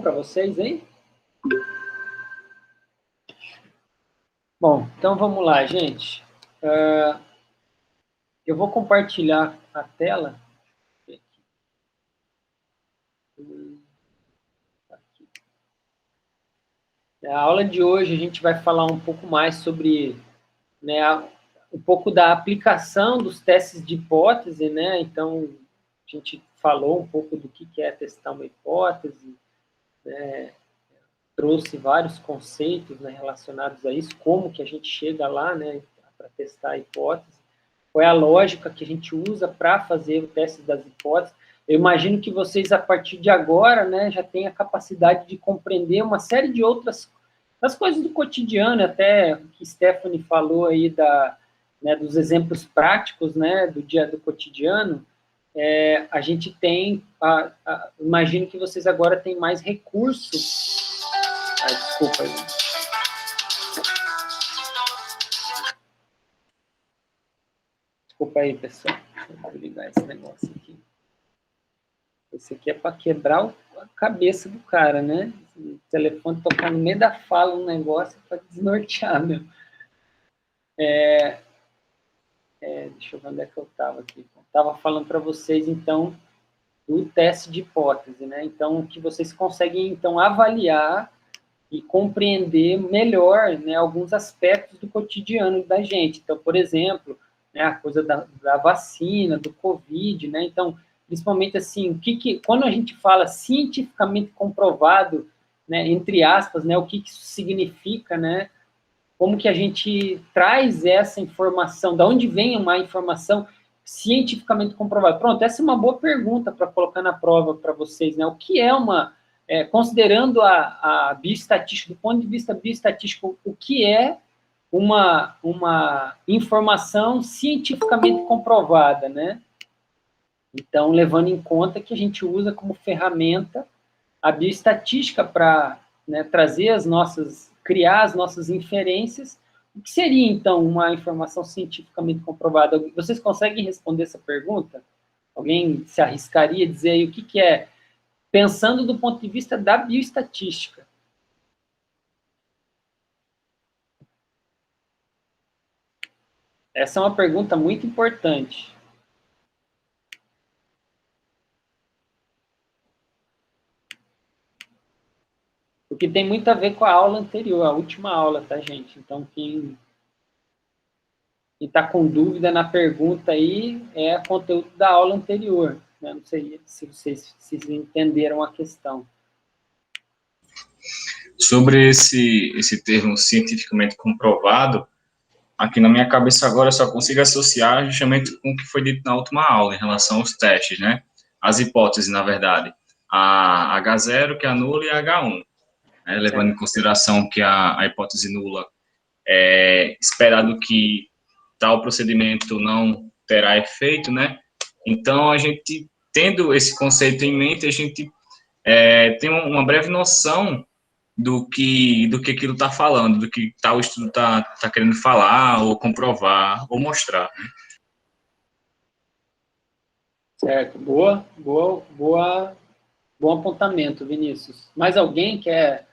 para vocês aí? Bom, então vamos lá, gente. Eu vou compartilhar a tela. A aula de hoje a gente vai falar um pouco mais sobre, né, um pouco da aplicação dos testes de hipótese, né? Então, a gente falou um pouco do que é testar uma hipótese, né? Trouxe vários conceitos, né, relacionados a isso, como que a gente chega lá, né, para testar a hipótese, qual é a lógica que a gente usa para fazer o teste das hipóteses. Eu imagino que vocês, a partir de agora, né, já têm a capacidade de compreender uma série de outras das coisas do cotidiano, até o que Stephanie falou aí né, dos exemplos práticos, né, do dia do cotidiano. A gente tem, imagino que vocês agora têm mais recursos. Desculpa aí. Desculpa aí, pessoal. Vou ligar esse negócio aqui. Esse aqui é para quebrar a cabeça do cara, né? O telefone tocar no meio da fala um negócio para desnortear, meu. Deixa eu ver onde é que eu estava aqui. Estava falando para vocês, então, do teste de hipótese, né? Então, que vocês conseguem, então, avaliar e compreender melhor, né, alguns aspectos do cotidiano da gente. Então, por exemplo, né, a coisa da vacina, do Covid, né? Então, principalmente assim, quando a gente fala cientificamente comprovado, né, entre aspas, né, o que isso significa, né? Como que a gente traz essa informação, da onde vem uma informação cientificamente comprovada? Pronto, essa é uma boa pergunta para colocar na prova para vocês, né? O que é considerando a bioestatística, do ponto de vista bioestatístico, o que é uma informação cientificamente comprovada, né? Então, levando em conta que a gente usa como ferramenta a bioestatística para, né, criar as nossas inferências. O que seria, então, uma informação cientificamente comprovada? Vocês conseguem responder essa pergunta? Alguém se arriscaria a dizer aí o que é, pensando do ponto de vista da bioestatística? Essa é uma pergunta muito importante. Porque tem muito a ver com a aula anterior, a última aula, tá, gente? Então, quem está com dúvida na pergunta aí é conteúdo da aula anterior. Né? Não sei se vocês entenderam a questão. Sobre esse termo cientificamente comprovado, aqui na minha cabeça agora eu só consigo associar justamente com o que foi dito na última aula, em relação aos testes, né? As hipóteses, na verdade. A H0, que é a nula, e a H1. Né? Levando em consideração que a hipótese nula é esperado que tal procedimento não terá efeito, né? Então, a gente, tendo esse conceito em mente, a gente tem uma breve noção do que aquilo está falando, do que tal estudo está querendo falar, ou comprovar, ou mostrar. Né? Certo, bom apontamento, Vinícius. Mais alguém quer...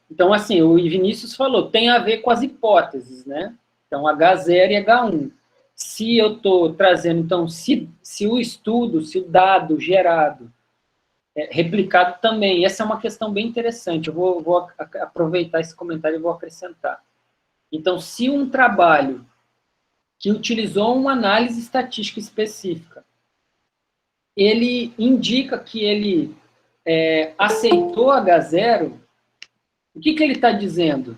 Então, assim, o Vinícius falou, tem a ver com as hipóteses, né? Então, H0 e H1. Se eu estou trazendo, então, se o estudo, se o dado gerado replicado também. Essa é uma questão bem interessante. Eu vou aproveitar esse comentário e vou acrescentar. Então, se um trabalho que utilizou uma análise estatística específica, ele indica que ele aceitou H0, o que ele está dizendo?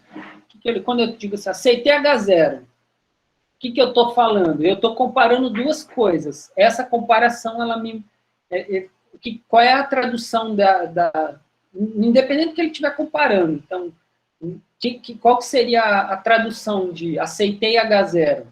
Quando eu digo assim, aceitei H0, o que eu estou falando? Eu estou comparando duas coisas. Essa comparação, ela me... qual é a tradução independente do que ele estiver comparando. Então, qual que seria a tradução de aceitei H0?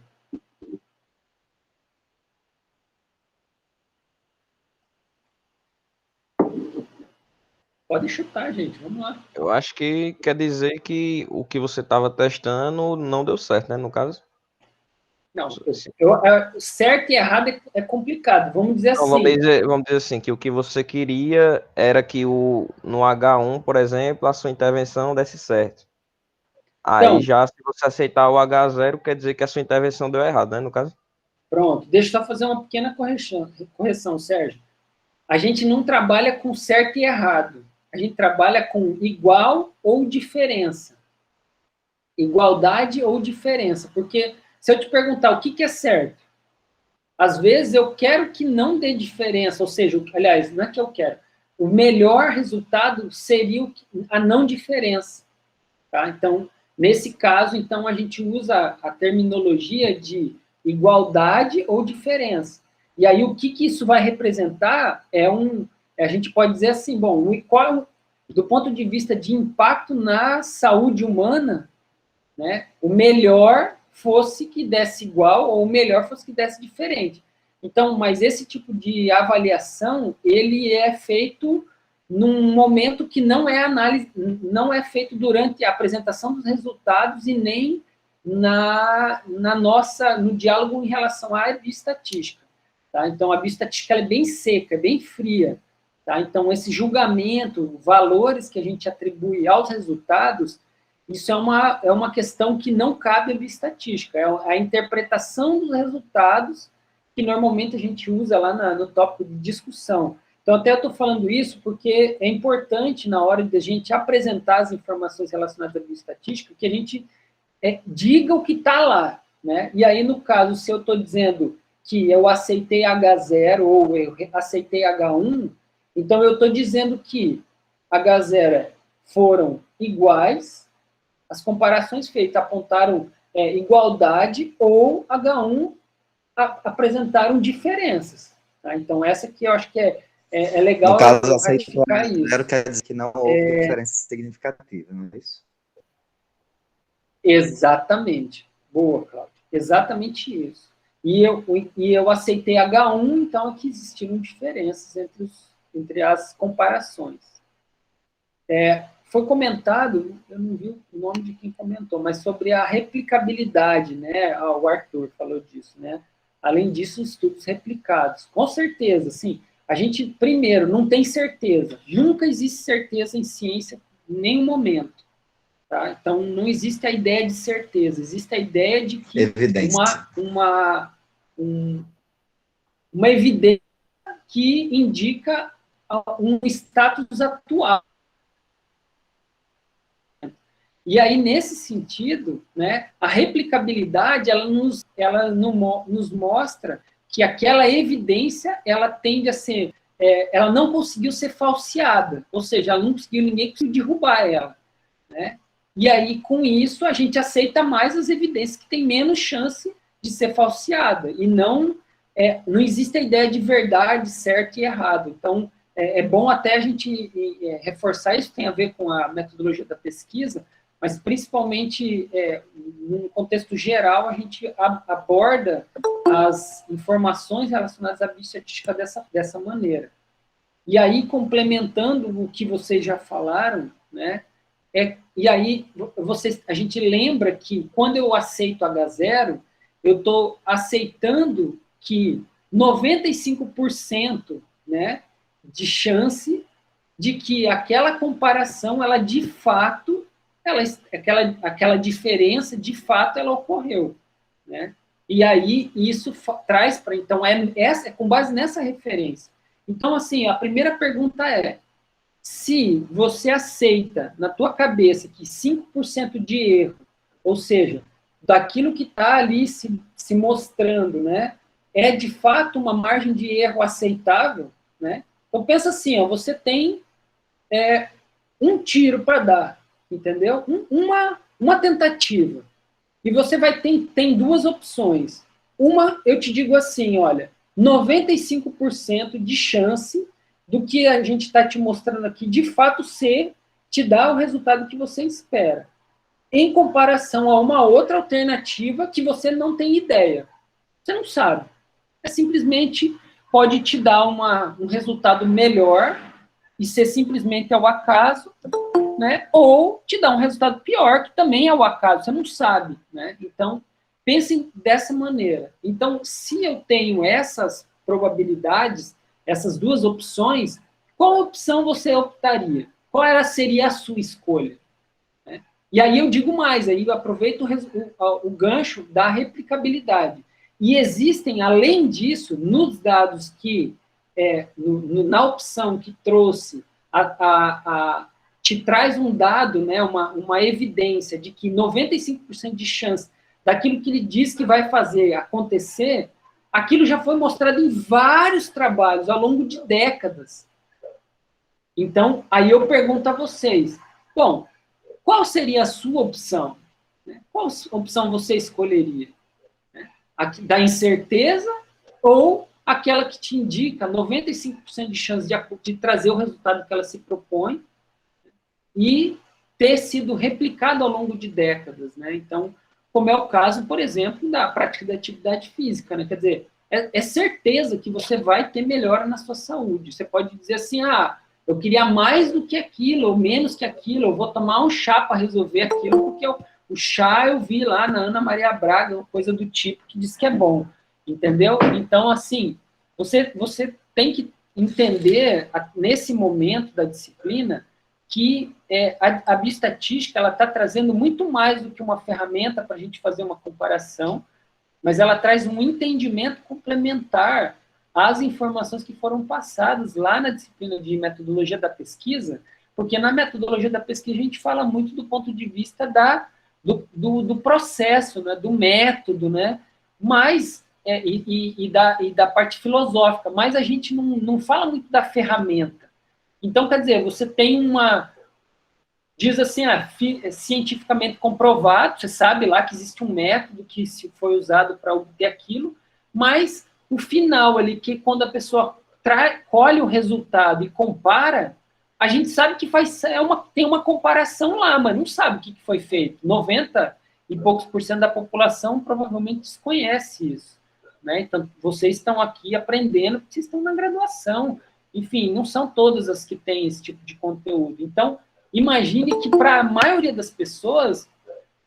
Pode chutar, gente. Vamos lá. Eu acho que quer dizer que o que você estava testando não deu certo, né, no caso? Não, certo e errado é complicado. Vamos dizer Então, assim. vamos dizer assim, que o que você queria era que no H1, por exemplo, a sua intervenção desse certo. Aí Então, já, se você aceitar o H0, quer dizer que a sua intervenção deu errado, né, no caso? pronto. Deixa eu só fazer uma pequena correção, Sérgio. A gente não trabalha com certo e errado. A gente trabalha com igual ou diferença. Igualdade ou diferença. Porque se eu te perguntar o que é certo, às vezes eu quero que não dê diferença, ou seja, aliás, não é que eu quero. O melhor resultado seria a não diferença. Tá? Então, nesse caso, então, a gente usa a terminologia de igualdade ou diferença. E aí, o que isso vai representar a gente pode dizer assim, bom, do ponto de vista de impacto na saúde humana, né, o melhor fosse que desse igual ou o melhor fosse que desse diferente. Então, mas esse tipo de avaliação, ele é feito num momento que não é análise, não é feito durante a apresentação dos resultados e nem no diálogo em relação à bioestatística. Tá? Então, a bioestatística é bem seca, é bem fria. Tá? Então, esse julgamento, valores que a gente atribui aos resultados, isso é uma questão que não cabe à bioestatística, é a interpretação dos resultados que normalmente a gente usa lá no tópico de discussão. Então, até eu estou falando isso porque é importante, na hora de a gente apresentar as informações relacionadas à bioestatística, que a gente diga o que está lá. Né? E aí, no caso, se eu estou dizendo que eu aceitei H0 ou eu aceitei H1, então eu estou dizendo que H0 foram iguais, as comparações feitas apontaram igualdade, ou H1 apresentaram diferenças. Tá? Então, essa aqui eu acho que é legal. No caso, aceitar isso. Quer dizer que não houve diferença significativa, não é isso? Exatamente. Boa, Cláudio. Exatamente isso. E eu aceitei H1, então aqui existiram diferenças entre as comparações. Foi comentado, eu não vi o nome de quem comentou, mas sobre a replicabilidade, né? O Arthur falou disso, né? Além disso, estudos replicados. Com certeza, sim. A gente, primeiro, não tem certeza. Nunca existe certeza em ciência, em nenhum momento. Tá? Então, não existe a ideia de certeza. Existe a ideia de que uma evidência que indica um status atual. E aí, nesse sentido, né, a replicabilidade, ela nos mostra que aquela evidência, ela tende a ser, ela não conseguiu ser falseada, ou seja, ninguém conseguiu derrubar ela, né? E aí, com isso, a gente aceita mais as evidências que têm menos chance de ser falseada, e não existe a ideia de verdade, certo e errado. Então, é bom até a gente reforçar isso, tem a ver com a metodologia da pesquisa, mas principalmente, num contexto geral, a gente aborda as informações relacionadas à bioestatística dessa maneira. E aí, complementando o que vocês já falaram, né, e aí a gente lembra que quando eu aceito H0, eu estou aceitando que 95%, né, de chance de que aquela comparação, ela de fato, aquela diferença, de fato, ela ocorreu, né? E aí, isso traz para... Então, é com base nessa referência. Então, assim, a primeira pergunta é, se você aceita na tua cabeça que 5% de erro, ou seja, daquilo que está ali se mostrando, né, é de fato uma margem de erro aceitável, né? Então, pensa assim, ó, você tem um tiro para dar, entendeu? Uma tentativa. E você tem duas opções. Uma, eu te digo assim, olha, 95% de chance do que a gente está te mostrando aqui, de fato, te dá o resultado que você espera. Em comparação a uma outra alternativa que você não tem ideia. Você não sabe. Simplesmente pode te dar um resultado melhor e ser simplesmente ao acaso, né? Ou te dar um resultado pior, que também é ao acaso, você não sabe, né? Então, pensem dessa maneira. Então, se eu tenho essas probabilidades, essas duas opções, qual opção você optaria? Qual seria a sua escolha? Né? E aí eu digo mais, aí eu aproveito o gancho da replicabilidade. E existem, além disso, nos dados que, na opção que trouxe, te traz um dado, né, uma evidência de que 95% de chance daquilo que ele diz que vai fazer acontecer, aquilo já foi mostrado em vários trabalhos ao longo de décadas. Então, aí eu pergunto a vocês, bom, qual seria a sua opção? Qual opção você escolheria? A da incerteza ou aquela que te indica 95% de chance de trazer o resultado que ela se propõe e ter sido replicado ao longo de décadas, né? Então, como é o caso, por exemplo, da prática da atividade física, né? Quer dizer, é certeza que você vai ter melhora na sua saúde. Você pode dizer assim, eu queria mais do que aquilo, ou menos que aquilo, eu vou tomar um chá para resolver aquilo, porque o chá eu vi lá na Ana Maria Braga, uma coisa do tipo, que diz que é bom, entendeu? Então, assim, você tem que entender, nesse momento da disciplina, que a bioestatística ela está trazendo muito mais do que uma ferramenta para a gente fazer uma comparação, mas ela traz um entendimento complementar às informações que foram passadas lá na disciplina de metodologia da pesquisa, porque na metodologia da pesquisa a gente fala muito do ponto de vista do processo, né, do método, né, mas, e da parte filosófica, mas a gente não fala muito da ferramenta. Então, quer dizer, você tem diz assim, cientificamente comprovado, você sabe lá que existe um método que se foi usado para obter aquilo, mas o final ali, que quando a pessoa colhe o resultado e compara, a gente sabe que tem uma comparação lá, mas não sabe o que foi feito. 90 e poucos por cento da população provavelmente desconhece isso. Né? Então, vocês estão aqui aprendendo, porque vocês estão na graduação. Enfim, não são todas as que têm esse tipo de conteúdo. Então, imagine que para a maioria das pessoas,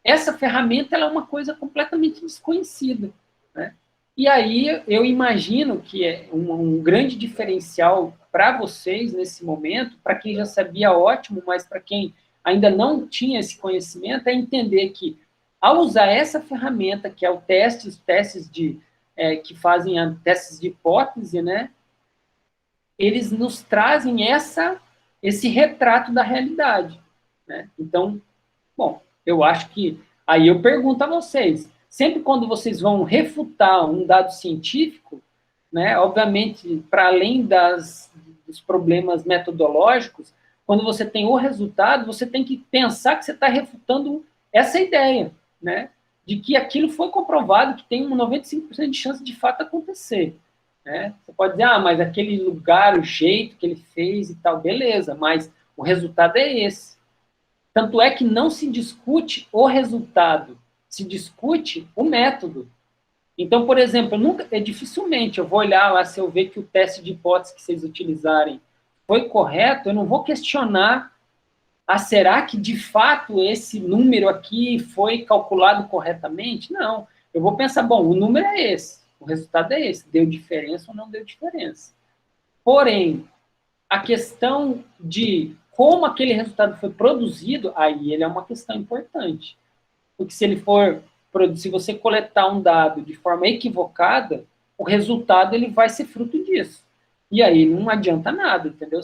essa ferramenta ela é uma coisa completamente desconhecida. Né? E aí eu imagino que é um grande diferencial para vocês nesse momento, para quem já sabia, ótimo, mas para quem ainda não tinha esse conhecimento, é entender que ao usar essa ferramenta, que é os testes que fazem testes de hipótese, né, eles nos trazem esse retrato da realidade. Né? Então, bom, eu acho que aí eu pergunto a vocês, sempre quando vocês vão refutar um dado científico, né, obviamente, para além dos problemas metodológicos, quando você tem o resultado, você tem que pensar que você está refutando essa ideia, né, de que aquilo foi comprovado, que tem um 95% de chance de fato acontecer. Né? Você pode dizer, mas aquele lugar, o jeito que ele fez e tal, beleza, mas o resultado é esse. Tanto é que não se discute o resultado, se discute o método. Então, por exemplo, dificilmente eu vou olhar lá, se eu ver que o teste de hipótese que vocês utilizarem foi correto, eu não vou questionar, será que de fato esse número aqui foi calculado corretamente? Não. Eu vou pensar, bom, o número é esse, o resultado é esse, deu diferença ou não deu diferença. Porém, a questão de como aquele resultado foi produzido, aí ele é uma questão importante. Porque se você coletar um dado de forma equivocada, o resultado ele vai ser fruto disso. E aí não adianta nada, entendeu?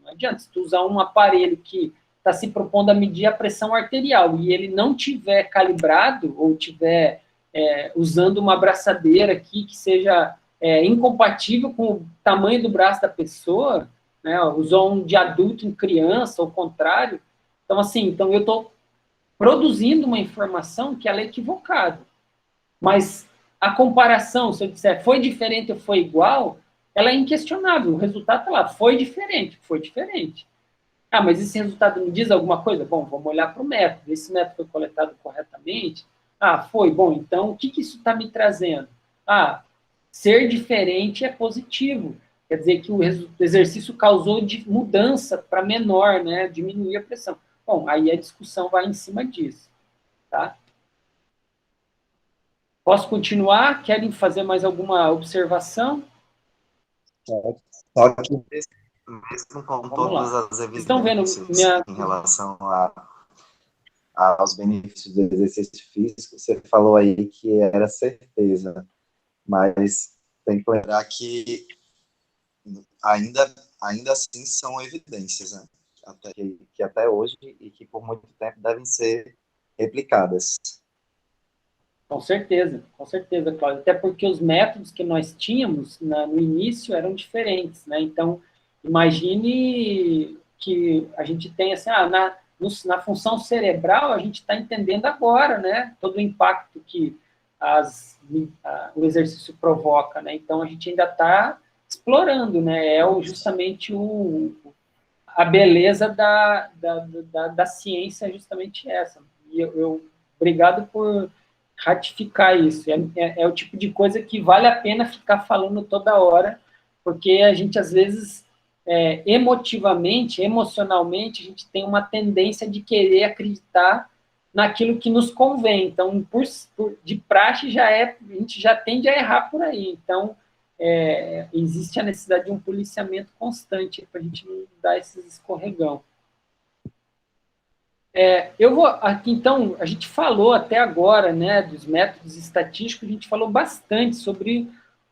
Não adianta. Se tu usar um aparelho que está se propondo a medir a pressão arterial e ele não tiver calibrado ou tiver usando uma abraçadeira aqui que seja incompatível com o tamanho do braço da pessoa, né? Usou um de adulto em criança, ou o contrário. Então, assim, eu estou produzindo uma informação que ela é equivocada. Mas a comparação, se eu disser foi diferente ou foi igual, ela é inquestionável. O resultado está lá, foi diferente, foi diferente. Mas esse resultado me diz alguma coisa? Bom, vamos olhar para o método. Esse método foi coletado corretamente? Foi. Bom, então, o que isso está me trazendo? Ser diferente é positivo. Quer dizer que o exercício causou mudança para menor, né? Diminuir a pressão. Bom, aí a discussão vai em cima disso. Tá? Posso continuar? Querem fazer mais alguma observação? Só que mesmo com Vamos lá. todas as Vocês estão vendo evidências em relação aos benefícios do exercício físico, você falou aí que era certeza, mas tem que lembrar que ainda assim são evidências, né? Que até hoje e que por muito tempo devem ser replicadas. Com certeza, Cláudio. Até porque os métodos que nós tínhamos no início eram diferentes, né? Então, imagine que a gente tem assim, na função cerebral, a gente está entendendo agora, né? Todo o impacto que o exercício provoca, né? Então, a gente ainda está explorando, né? Justamente a beleza da ciência é justamente essa. E obrigado por ratificar isso. É o tipo de coisa que vale a pena ficar falando toda hora, porque a gente, às vezes, emocionalmente, a gente tem uma tendência de querer acreditar naquilo que nos convém. Então, de praxe, a gente já tende a errar por aí. Então, existe a necessidade de um policiamento constante para a gente não dar esses escorregão. Eu vou aqui, então, a gente falou até agora, né, dos métodos estatísticos, a gente falou bastante sobre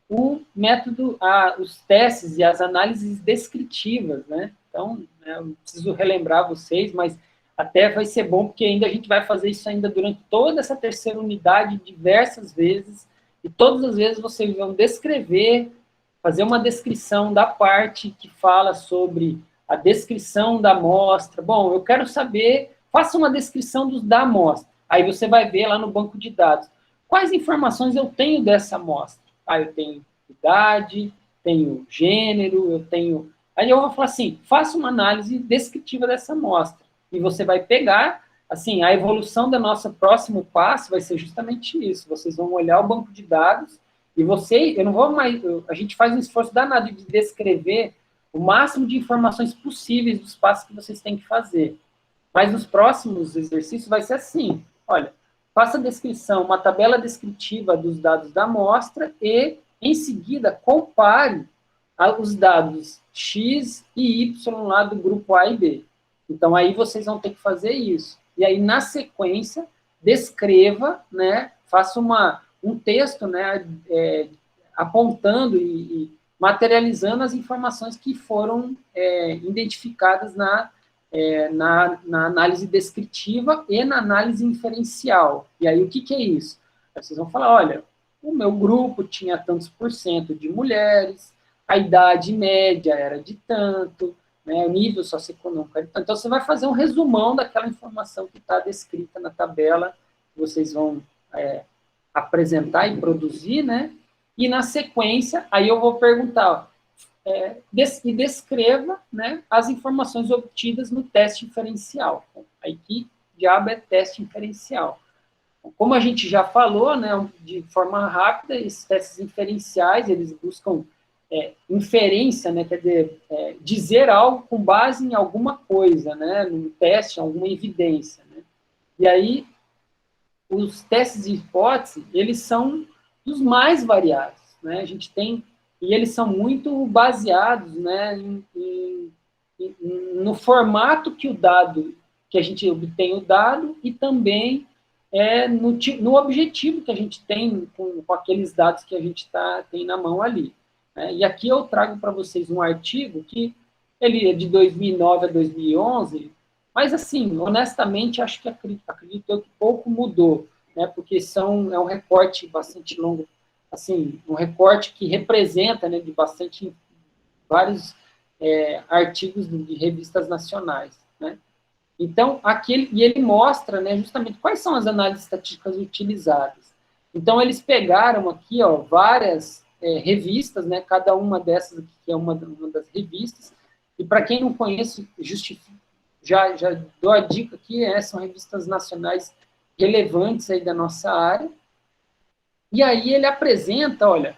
o método, os testes e as análises descritivas, né? Então, eu não preciso relembrar vocês, mas até vai ser bom, porque ainda a gente vai fazer isso ainda durante toda essa terceira unidade, diversas vezes, e todas as vezes vocês vão descrever, fazer uma descrição da parte que fala sobre a descrição da amostra. Bom, eu quero saber, faça uma descrição da amostra. Aí você vai ver lá no banco de dados. Quais informações eu tenho dessa amostra? Eu tenho idade, tenho gênero, eu tenho... Aí eu vou falar assim, faça uma análise descritiva dessa amostra. E você vai pegar, assim, a evolução da nossa próximo passo vai ser justamente isso. Vocês vão olhar o banco de dados e eu não vou mais... A gente faz um esforço danado de descrever o máximo de informações possíveis dos passos que vocês têm que fazer. Mas nos próximos exercícios vai ser assim, olha, faça a descrição, uma tabela descritiva dos dados da amostra e, em seguida, compare os dados X e Y lá do grupo A e B. Então, aí vocês vão ter que fazer isso. E aí, na sequência, descreva, né, faça um texto, né, apontando e materializando as informações que foram identificadas na análise descritiva e na análise inferencial. E aí, o que é isso? Aí vocês vão falar, olha, o meu grupo tinha tantos por cento de mulheres, a idade média era de tanto, né, o nível socioeconômico era de tanto. Então, você vai fazer um resumão daquela informação que está descrita na tabela, que vocês vão apresentar e produzir, né? E, na sequência, aí eu vou perguntar, e descreva, né, as informações obtidas no teste inferencial. Aí, que diabo é teste inferencial? Como a gente já falou, né, de forma rápida, esses testes inferenciais, eles buscam inferência, né, quer dizer, dizer algo com base em alguma coisa, né, num teste, alguma evidência. Né? E aí, os testes de hipótese, eles são dos mais variados. Né? A gente tem, e eles são muito baseados, né, no formato que a gente obtém o dado e também no objetivo que a gente tem com aqueles dados que a gente tem na mão ali. Né? E aqui eu trago para vocês um artigo que ele é de 2009 a 2011, mas, assim, honestamente, acho que acredito que pouco mudou, né? Porque é um recorte bastante longo, assim, um recorte que representa, né, de vários artigos de revistas nacionais, né? Então, ele mostra, né, justamente quais são as análises estatísticas utilizadas. Então, eles pegaram aqui, ó, várias revistas, né, cada uma dessas aqui que é uma das revistas, e para quem não conhece, já dou a dica aqui, são revistas nacionais relevantes aí da nossa área, e aí ele apresenta, olha,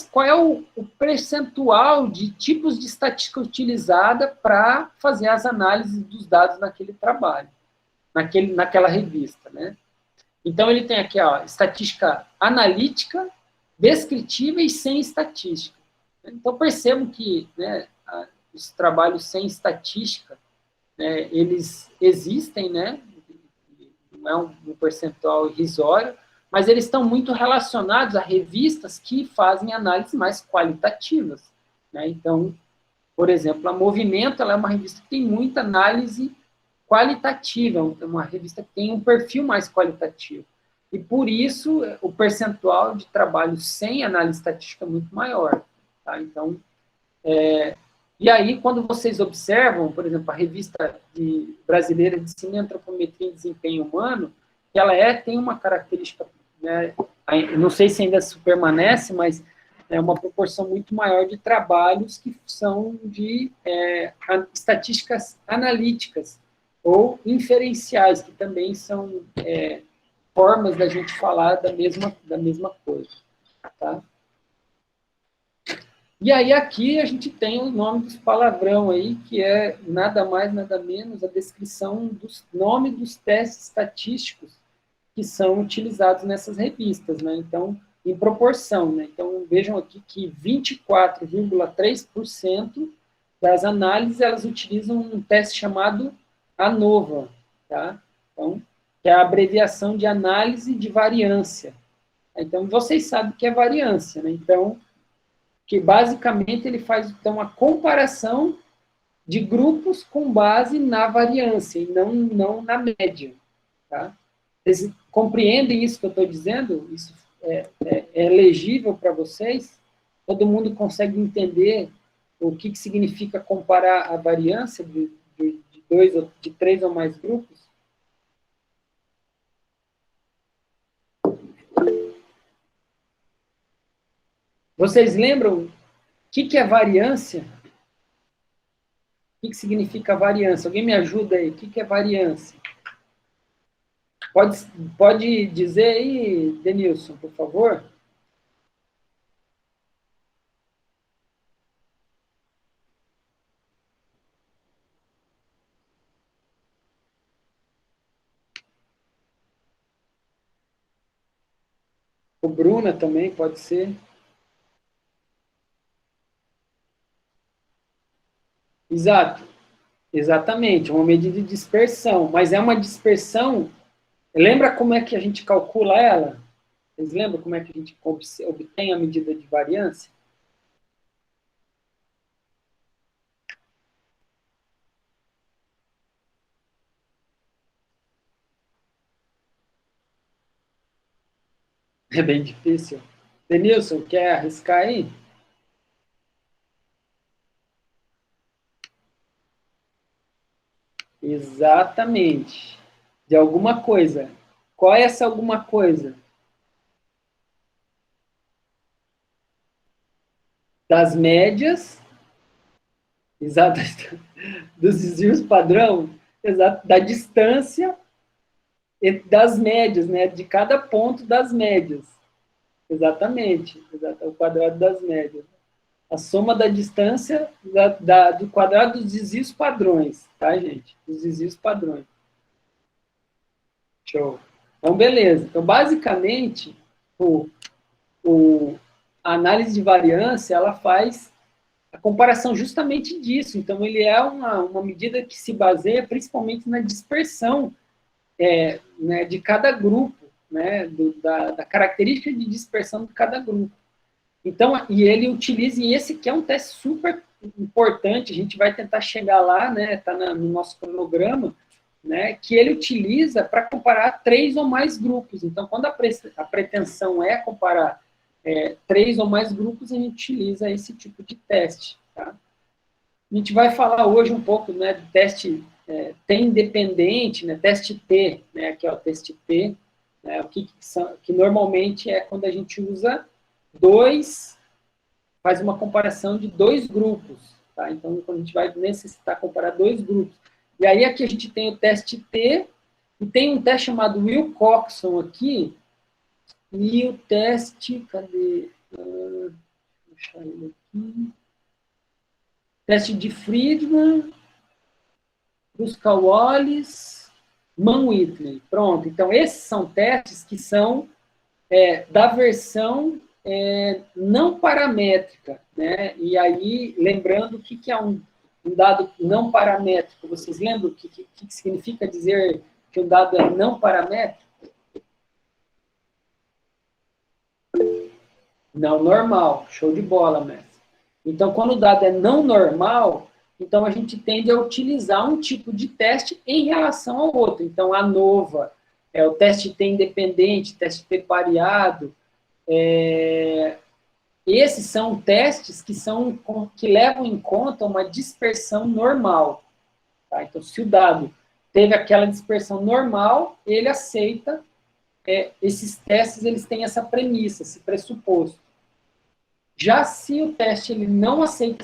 qual é o percentual de tipos de estatística utilizada para fazer as análises dos dados naquele trabalho, naquela revista, né? Então, ele tem aqui, ó, estatística analítica, descritiva e sem estatística. Então, percebam que, né, os trabalhos sem estatística, né, eles existem, né, não é um percentual irrisório, mas eles estão muito relacionados a revistas que fazem análises mais qualitativas, né? Então, por exemplo, a Movimento, ela é uma revista que tem muita análise qualitativa, é uma revista que tem um perfil mais qualitativo. E, por isso, o percentual de trabalho sem análise estatística é muito maior. Tá? Então, e aí, quando vocês observam, por exemplo, a revista brasileira de ensino, antropometria e desempenho humano, ela tem uma característica, né, não sei se ainda se permanece, mas é uma proporção muito maior de trabalhos que são de estatísticas analíticas ou inferenciais, que também são formas da gente falar da mesma coisa. Tá? E aí aqui a gente tem o nome dos palavrão aí, que é nada mais, nada menos a descrição dos nomes dos testes estatísticos que são utilizados nessas revistas, né? Então, em proporção, né? Então, vejam aqui que 24,3% das análises, elas utilizam um teste chamado ANOVA, tá? Então, que é a abreviação de análise de variância. Então, vocês sabem o que é variância, né? Então, que basicamente ele faz então a comparação de grupos com base na variância e não na média. Tá? Vocês compreendem isso que eu estou dizendo? Isso é legível para vocês? Todo mundo consegue entender o que significa comparar a variância de três ou mais grupos? Vocês lembram o que é variância? O que significa variância? Alguém me ajuda aí? O que é variância? Pode dizer aí, Denilson, por favor? O Bruna também pode ser. Exato. Exatamente, uma medida de dispersão, mas é uma dispersão. Lembra como é que a gente calcula ela? Vocês lembram como é que a gente obtém a medida de variância? É bem difícil. Denilson, quer arriscar aí? Exatamente. De alguma coisa. Qual é essa alguma coisa? Das médias, exato, dos desvios padrão, exato, da distância das médias, né, de cada ponto das médias. Exatamente, o quadrado das médias. A soma da distância do quadrado dos desvios padrões, tá, gente? Dos desvios padrões. Show. Então, beleza. Então, basicamente, a análise de variância, ela faz a comparação justamente disso. Então, ele é uma medida que se baseia principalmente na dispersão né, de cada grupo, né, da característica de dispersão de cada grupo. Então, e ele utiliza, e esse que é um teste super importante, a gente vai tentar chegar lá, né, está no nosso cronograma, né, que ele utiliza para comparar 3 ou mais grupos. Então, quando a pretensão é comparar 3 ou mais grupos, a gente utiliza esse tipo de teste. Tá? A gente vai falar hoje um pouco, né, do teste T independente, né, teste T, né, que é o teste T, né, que normalmente é quando a gente usa faz uma comparação de 2 grupos. Tá? Então, quando a gente vai necessitar comparar 2 grupos. E aí aqui a gente tem o teste T, e tem um teste chamado Wilcoxon aqui, e o teste, cadê? Deixa eu achar ele aqui. Teste de Friedman, Kruskal-Wallis, Mann-Whitney. Pronto, então esses são testes que são da versão não paramétrica, né? E aí, lembrando o que é um dado não paramétrico, vocês lembram o que significa dizer que um dado é não paramétrico? Não normal, show de bola, mestre. Então, quando o dado é não normal, então a gente tende a utilizar um tipo de teste em relação ao outro. Então, a ANOVA, o teste T independente, teste T pareado, esses são testes que levam em conta uma dispersão normal. Tá? Então, se o dado teve aquela dispersão normal, ele aceita, esses testes eles têm essa premissa, esse pressuposto. Já se o teste ele não aceita,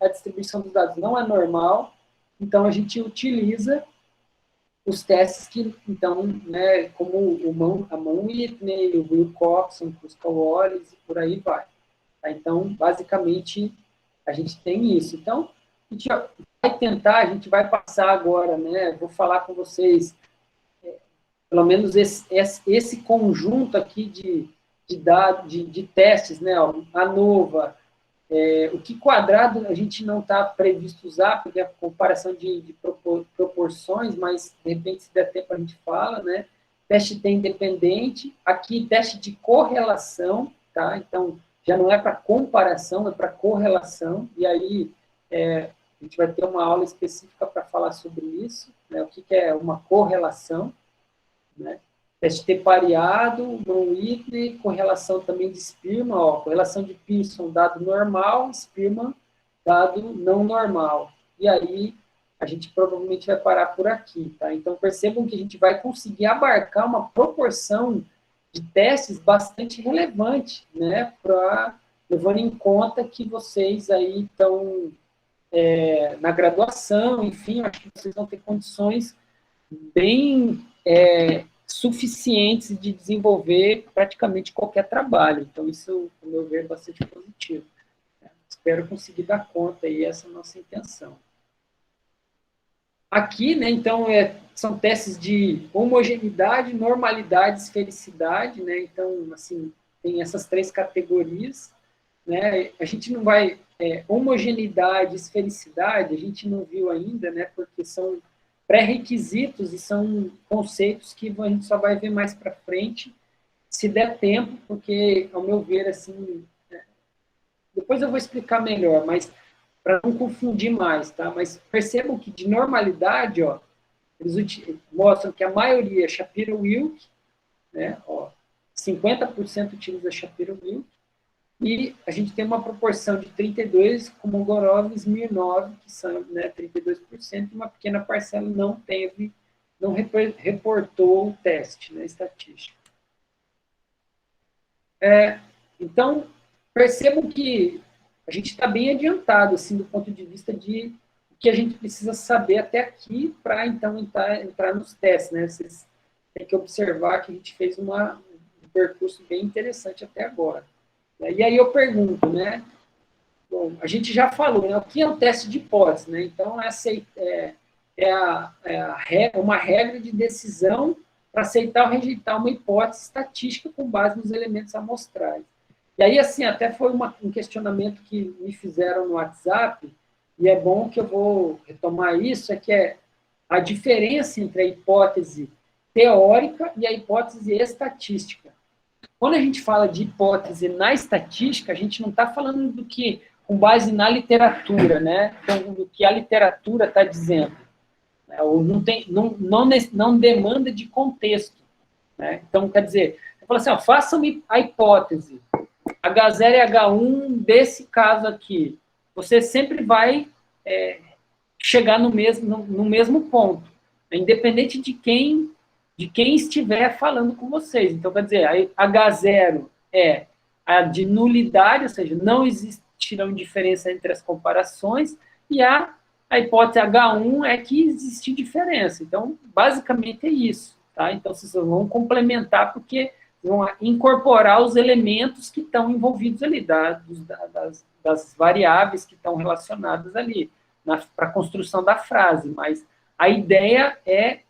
a distribuição dos dados não é normal, então a gente utiliza os testes que, então, né, como a Mann-Whitney, o Wilcoxon, o Kruskal-Wallis e por aí vai. Tá? Então, basicamente, a gente tem isso. Então, a gente vai tentar, a gente vai passar agora, né, vou falar com vocês, pelo menos esse conjunto aqui de testes, né, ó, ANOVA, o que quadrado a gente não está previsto usar, porque é a comparação de proporções, mas de repente, se der tempo, a gente fala, né? Teste T independente, aqui teste de correlação, tá? Então, já não é para comparação, é para correlação, e aí a gente vai ter uma aula específica para falar sobre isso, né? O que é uma correlação, né? Teste T pareado, Mann-Whitney, correlação também de Spearman, ó, correlação de Pearson, dado normal, Spearman, dado não normal. E aí, a gente provavelmente vai parar por aqui, tá? Então, percebam que a gente vai conseguir abarcar uma proporção de testes bastante relevante, né? Levando em conta que vocês aí estão na graduação, enfim, acho que vocês vão ter condições bem suficientes de desenvolver praticamente qualquer trabalho. Então, isso, ao meu ver, é bastante positivo. Espero conseguir dar conta aí, essa é a nossa intenção. Aqui, né, então, são testes de homogeneidade, normalidade, esfericidade, né, então, assim, tem essas três categorias, né, a gente não vai, homogeneidade, esfericidade, a gente não viu ainda, né, porque são pré-requisitos e são conceitos que a gente só vai ver mais para frente, se der tempo, porque, ao meu ver, assim, depois eu vou explicar melhor, mas para não confundir mais, tá? Mas percebam que de normalidade, ó, eles mostram que a maioria é Shapiro-Wilk, né? Ó, 50% utiliza Shapiro-Wilk, e a gente tem uma proporção de 32, como Gorov e Smirnov, que são, né, 32%, e uma pequena parcela não reportou o teste, né, estatístico. Então, percebam que a gente está bem adiantado, assim, do ponto de vista de o que a gente precisa saber até aqui para, então, entrar nos testes, né? Vocês têm que observar que a gente fez um percurso bem interessante até agora. E aí eu pergunto, né? Bom, a gente já falou, né? O que é um teste de hipótese, né? Então, essa uma regra de decisão para aceitar ou rejeitar uma hipótese estatística com base nos elementos amostrais. E aí, assim, até foi um questionamento que me fizeram no WhatsApp, e é bom que eu vou retomar isso, que a diferença entre a hipótese teórica e a hipótese estatística. Quando a gente fala de hipótese na estatística, a gente não está falando do que, com base na literatura, né? Então, do que a literatura está dizendo. Né? Ou não demanda de contexto. Né? Então, quer dizer, eu falo assim, ó, façam-me a hipótese. H0 e H1 desse caso aqui. Você sempre vai chegar no mesmo ponto. Independente de quem estiver falando com vocês. Então, quer dizer, a H0 é a de nulidade, ou seja, não existirão diferença entre as comparações, e a hipótese H1 é que existe diferença. Então, basicamente é isso. Tá? Então, vocês vão complementar, porque vão incorporar os elementos que estão envolvidos ali, das variáveis que estão relacionadas ali, para a construção da frase. Mas a ideia é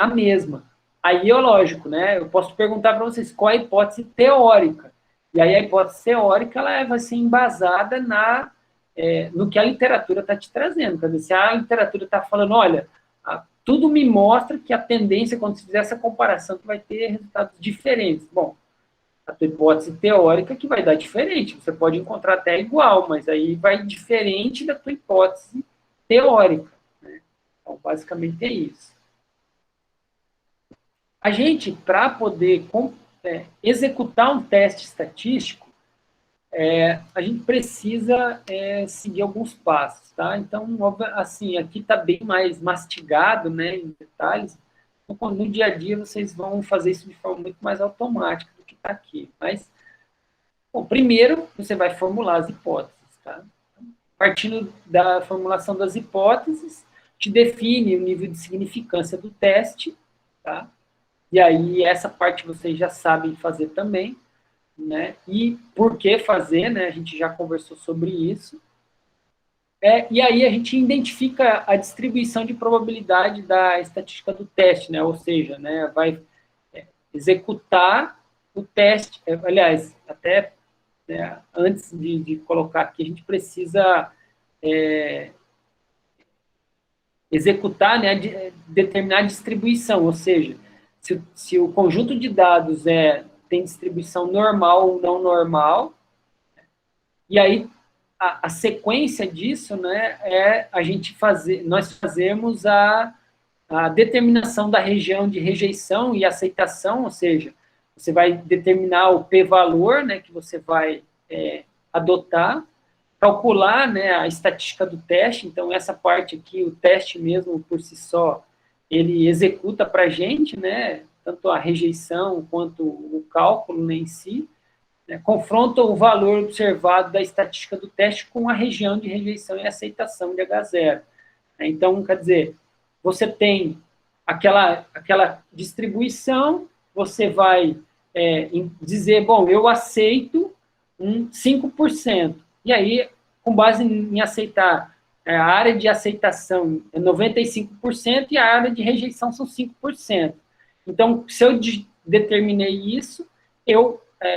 a mesma. Aí, lógico, né, eu posso perguntar para vocês qual é a hipótese teórica. E aí a hipótese teórica ela vai ser embasada no que a literatura está te trazendo. Quer dizer, se a literatura está falando, olha, tudo me mostra que a tendência, quando se fizer essa comparação, que vai ter resultados diferentes. Bom, a tua hipótese teórica que vai dar diferente. Você pode encontrar até igual, mas aí vai diferente da tua hipótese teórica. Né? Então, basicamente é isso. A gente, para poder executar um teste estatístico, a gente precisa seguir alguns passos, tá? Então, assim, aqui está bem mais mastigado, né, em detalhes. Então, no dia a dia, vocês vão fazer isso de forma muito mais automática do que está aqui. Mas, bom, primeiro, você vai formular as hipóteses, tá? Partindo da formulação das hipóteses, te define o nível de significância do teste, tá? E aí, essa parte vocês já sabem fazer também, né? E por que fazer, né? A gente já conversou sobre isso. E aí a gente identifica a distribuição de probabilidade da estatística do teste, né? Ou seja, né, vai executar o teste. Aliás, até antes de colocar aqui, a gente precisa executar, né, determinar a distribuição, ou seja, se o conjunto de dados tem distribuição normal ou não normal, e aí a sequência disso, né, nós fazemos a determinação da região de rejeição e aceitação, ou seja, você vai determinar o p-valor, né, que você vai adotar, calcular, né, a estatística do teste. Então, essa parte aqui, o teste mesmo, por si só, ele executa para a gente, né, tanto a rejeição quanto o cálculo, né, em si, né, confronta o valor observado da estatística do teste com a região de rejeição e aceitação de H0. Então, quer dizer, você tem aquela distribuição, você vai dizer, bom, eu aceito 5%. E aí, com base em aceitar, a área de aceitação é 95% e a área de rejeição são 5%. Então, se eu determinei isso,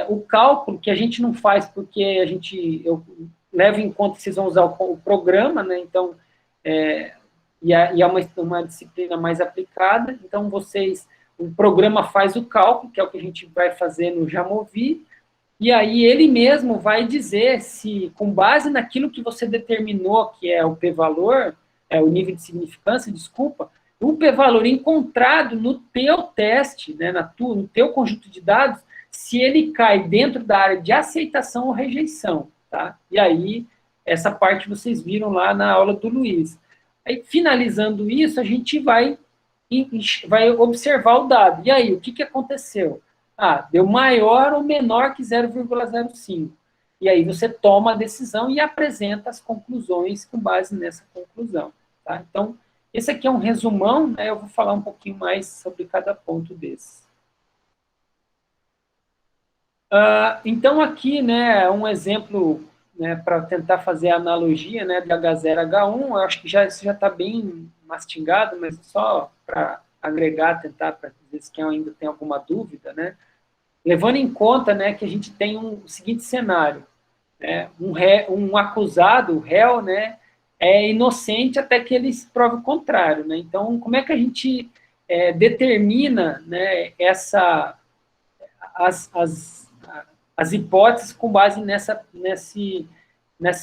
o cálculo, que a gente não faz porque eu levo em conta que vocês vão usar o programa, né? Então, e é uma disciplina mais aplicada, então o programa faz o cálculo, que é o que a gente vai fazer no Jamovi, e aí ele mesmo vai dizer se, com base naquilo que você determinou, que é o p-valor, o nível de significância, desculpa, o p-valor encontrado no teu teste, né, no teu conjunto de dados, se ele cai dentro da área de aceitação ou rejeição, tá? E aí, essa parte vocês viram lá na aula do Luiz. Aí, finalizando isso, a gente vai observar o dado. E aí, o que aconteceu? Deu maior ou menor que 0,05. E aí você toma a decisão e apresenta as conclusões com base nessa conclusão. Tá? Então, esse aqui é um resumão, né? Eu vou falar um pouquinho mais sobre cada ponto desse. Então, aqui, né, um exemplo, né, para tentar fazer a analogia, né, de H0 H1, eu acho que isso já está bem mastigado, mas só para agregar, tentar, para ver se quem ainda tem alguma dúvida, né, levando em conta, né, que a gente tem o seguinte cenário, né, um acusado, o réu, né, é inocente até que ele se prove o contrário, né, então, como é que a gente determina, né, as hipóteses com base nessa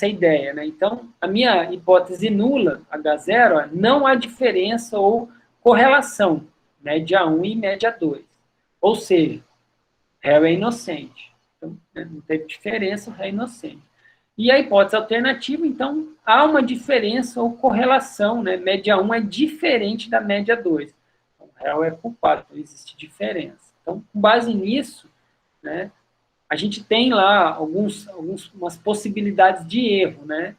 ideia, né? Então, a minha hipótese nula, H0, não há diferença ou correlação, média 1 e média 2. Ou seja, réu é inocente. Então, não teve diferença, o réu é inocente. E a hipótese alternativa, então, há uma diferença ou correlação, né? Média 1 é diferente da média 2. Então, o réu é culpado, então existe diferença. Então, com base nisso, né, a gente tem lá algumas possibilidades de erro, né?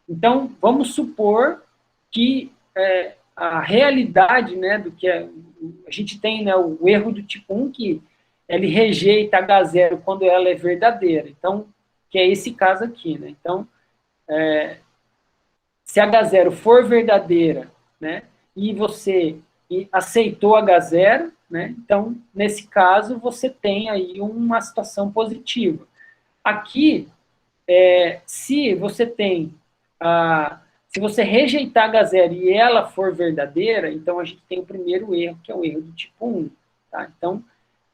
Então, vamos supor que a realidade, né, do que a gente tem, né, o erro do tipo 1, que ele rejeita H0 quando ela é verdadeira. Então, que é esse caso aqui, né? Então, se H0 for verdadeira, né, e você e aceitou H0, né? Então, nesse caso, você tem aí uma situação positiva. Aqui, se você tem, se você rejeitar H0 e ela for verdadeira, então a gente tem o primeiro erro, que é o erro do tipo 1. Tá? Então,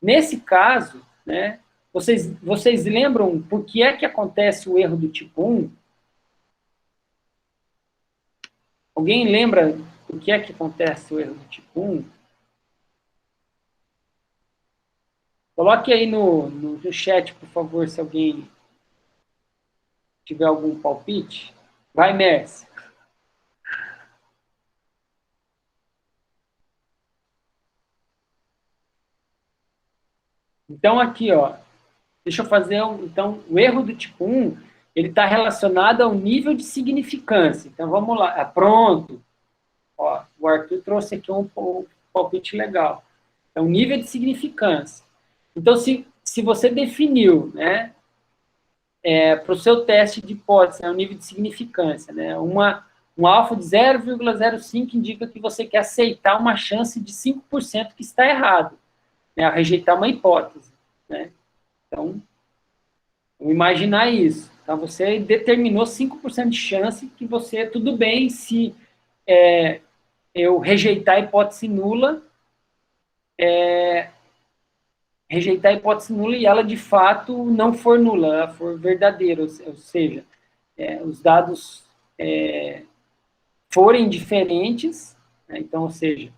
nesse caso, né, vocês lembram por que é que acontece o erro do tipo 1? Alguém lembra por que é que acontece o erro do tipo 1? Coloque aí no chat, por favor, se alguém tiver algum palpite. Vai, Mércia. Então, aqui, ó, deixa eu fazer, então, o erro do tipo 1, ele está relacionado ao nível de significância. Então, vamos lá. Pronto. Ó, o Arthur trouxe aqui um palpite legal. É o nível de significância. Então, se você definiu, né, para o seu teste de hipótese, o nível de significância, né, um alfa de 0,05 indica que você quer aceitar uma chance de 5% que está errado, né, a rejeitar uma hipótese, né? Então, vamos imaginar isso. Então, você determinou 5% de chance que você, tudo bem se eu rejeitar a hipótese nula, rejeitar a hipótese nula e ela, de fato, não for nula, ela for verdadeira, ou seja, os dados forem diferentes, né, então, ou seja,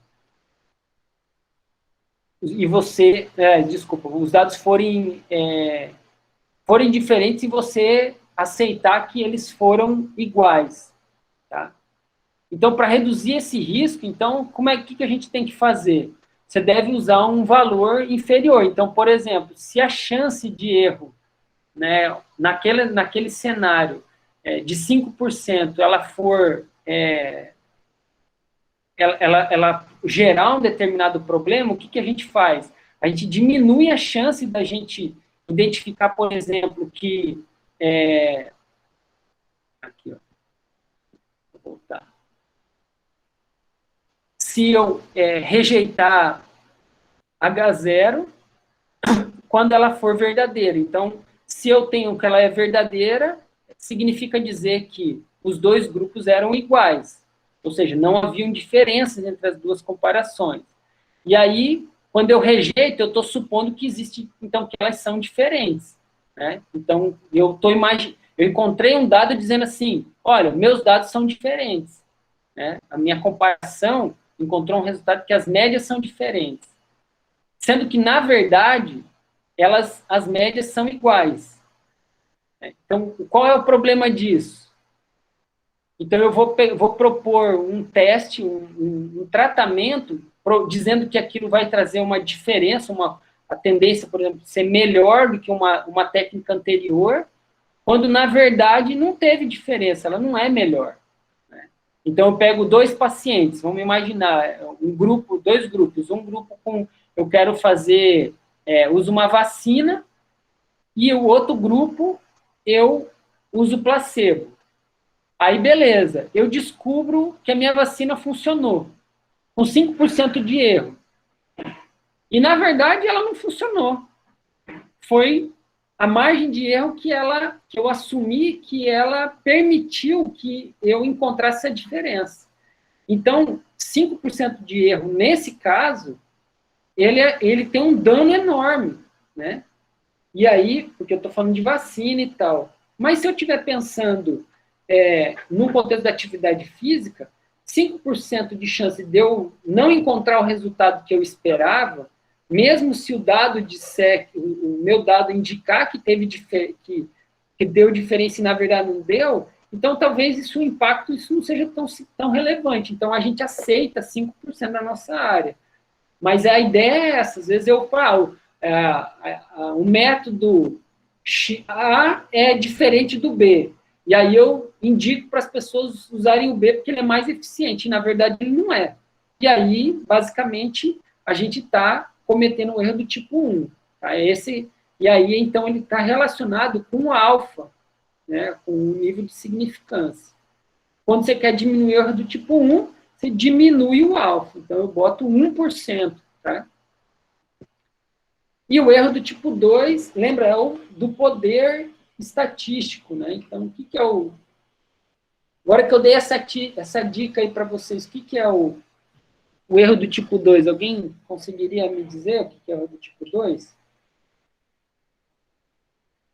e você, desculpa, os dados forem diferentes e você aceitar que eles foram iguais, tá? Então, para reduzir esse risco, então, que a gente tem que fazer? Você deve usar um valor inferior. Então, por exemplo, se a chance de erro, né, naquele cenário de 5%, ela for ela gerar um determinado problema, o que a gente faz? A gente diminui a chance da gente identificar, por exemplo, que aqui, ó, vou voltar. Se eu rejeitar H0 quando ela for verdadeira. Então, se eu tenho que ela é verdadeira, significa dizer que os dois grupos eram iguais. Ou seja, não haviam diferenças entre as duas comparações. E aí, quando eu rejeito, eu estou supondo que existe, então, que elas são diferentes. Né? Então, eu encontrei um dado dizendo assim, olha, meus dados são diferentes. Né? A minha comparação encontrou um resultado que as médias são diferentes. Sendo que, na verdade, as médias são iguais. Então, qual é o problema disso? Então, eu vou propor um teste, um tratamento, dizendo que aquilo vai trazer uma diferença, a tendência, por exemplo, de ser melhor do que uma técnica anterior, quando, na verdade, não teve diferença, ela não é melhor. Né? Então, eu pego 2 pacientes, vamos imaginar, dois grupos, um grupo eu quero fazer, uso uma vacina, e o outro grupo, eu uso placebo. Aí, beleza, eu descubro que a minha vacina funcionou, com 5% de erro. E, na verdade, ela não funcionou. Foi a margem de erro que eu assumi que ela permitiu que eu encontrasse a diferença. Então, 5% de erro, nesse caso, ele tem um dano enorme, né? E aí, porque eu estou falando de vacina e tal. Mas se eu estiver pensando no contexto da atividade física, 5% de chance de eu não encontrar o resultado que eu esperava, mesmo se o dado disser, o meu dado indicar que que deu diferença e na verdade não deu, então talvez o impacto não seja tão relevante. Então a gente aceita 5% da nossa área. Mas a ideia é essa, às vezes eu falo, o método A é diferente do B. E aí eu indico para as pessoas usarem o B porque ele é mais eficiente. E, na verdade, ele não é. E aí, basicamente, a gente está cometendo um erro do tipo 1. Tá? E aí, então, ele está relacionado com o alfa, né? Com o nível de significância. Quando você quer diminuir o erro do tipo 1, você diminui o alfa. Então, eu boto 1%, tá? E o erro do tipo 2, lembra, é o do poder estatístico, né? Então, o que é o... Agora que eu dei essa dica aí para vocês, o que é o erro do tipo 2? Alguém conseguiria me dizer o que é o erro do tipo 2?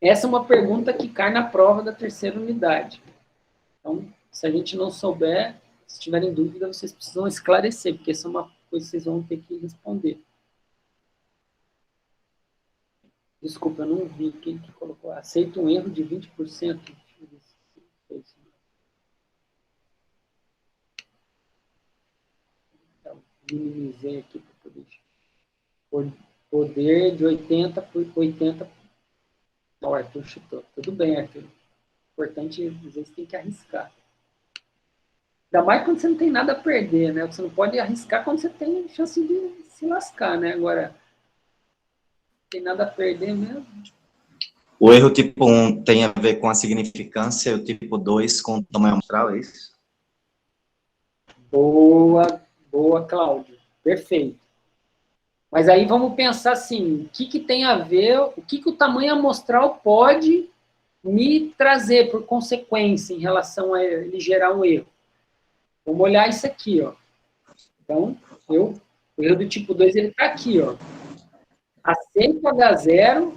Essa é uma pergunta que cai na prova da terceira unidade. Então, se a gente não souber, se tiverem dúvida, vocês precisam esclarecer, porque essa é uma coisa que vocês vão ter que responder. Desculpa, eu não vi quem que colocou. Aceita um erro de 20%. Deixa eu ver se foi isso. Então, minimizei aqui para poder. Poder de 80 por 80. O Arthur chutou. Tudo bem, Arthur. Importante, às vezes, tem que arriscar. Ainda mais quando você não tem nada a perder, né? Você não pode arriscar quando você tem chance de se lascar, né? Agora, não tem nada a perder mesmo. O erro tipo 1 tem a ver com a significância, o tipo 2 com o tamanho amostral, é isso? Boa, Cláudio. Perfeito. Mas aí vamos pensar assim, o que tem a ver, o que o tamanho amostral pode me trazer por consequência em relação a ele gerar um erro. Vamos olhar isso aqui, ó. Então, o erro do tipo 2, ele está aqui, ó. Aceito H0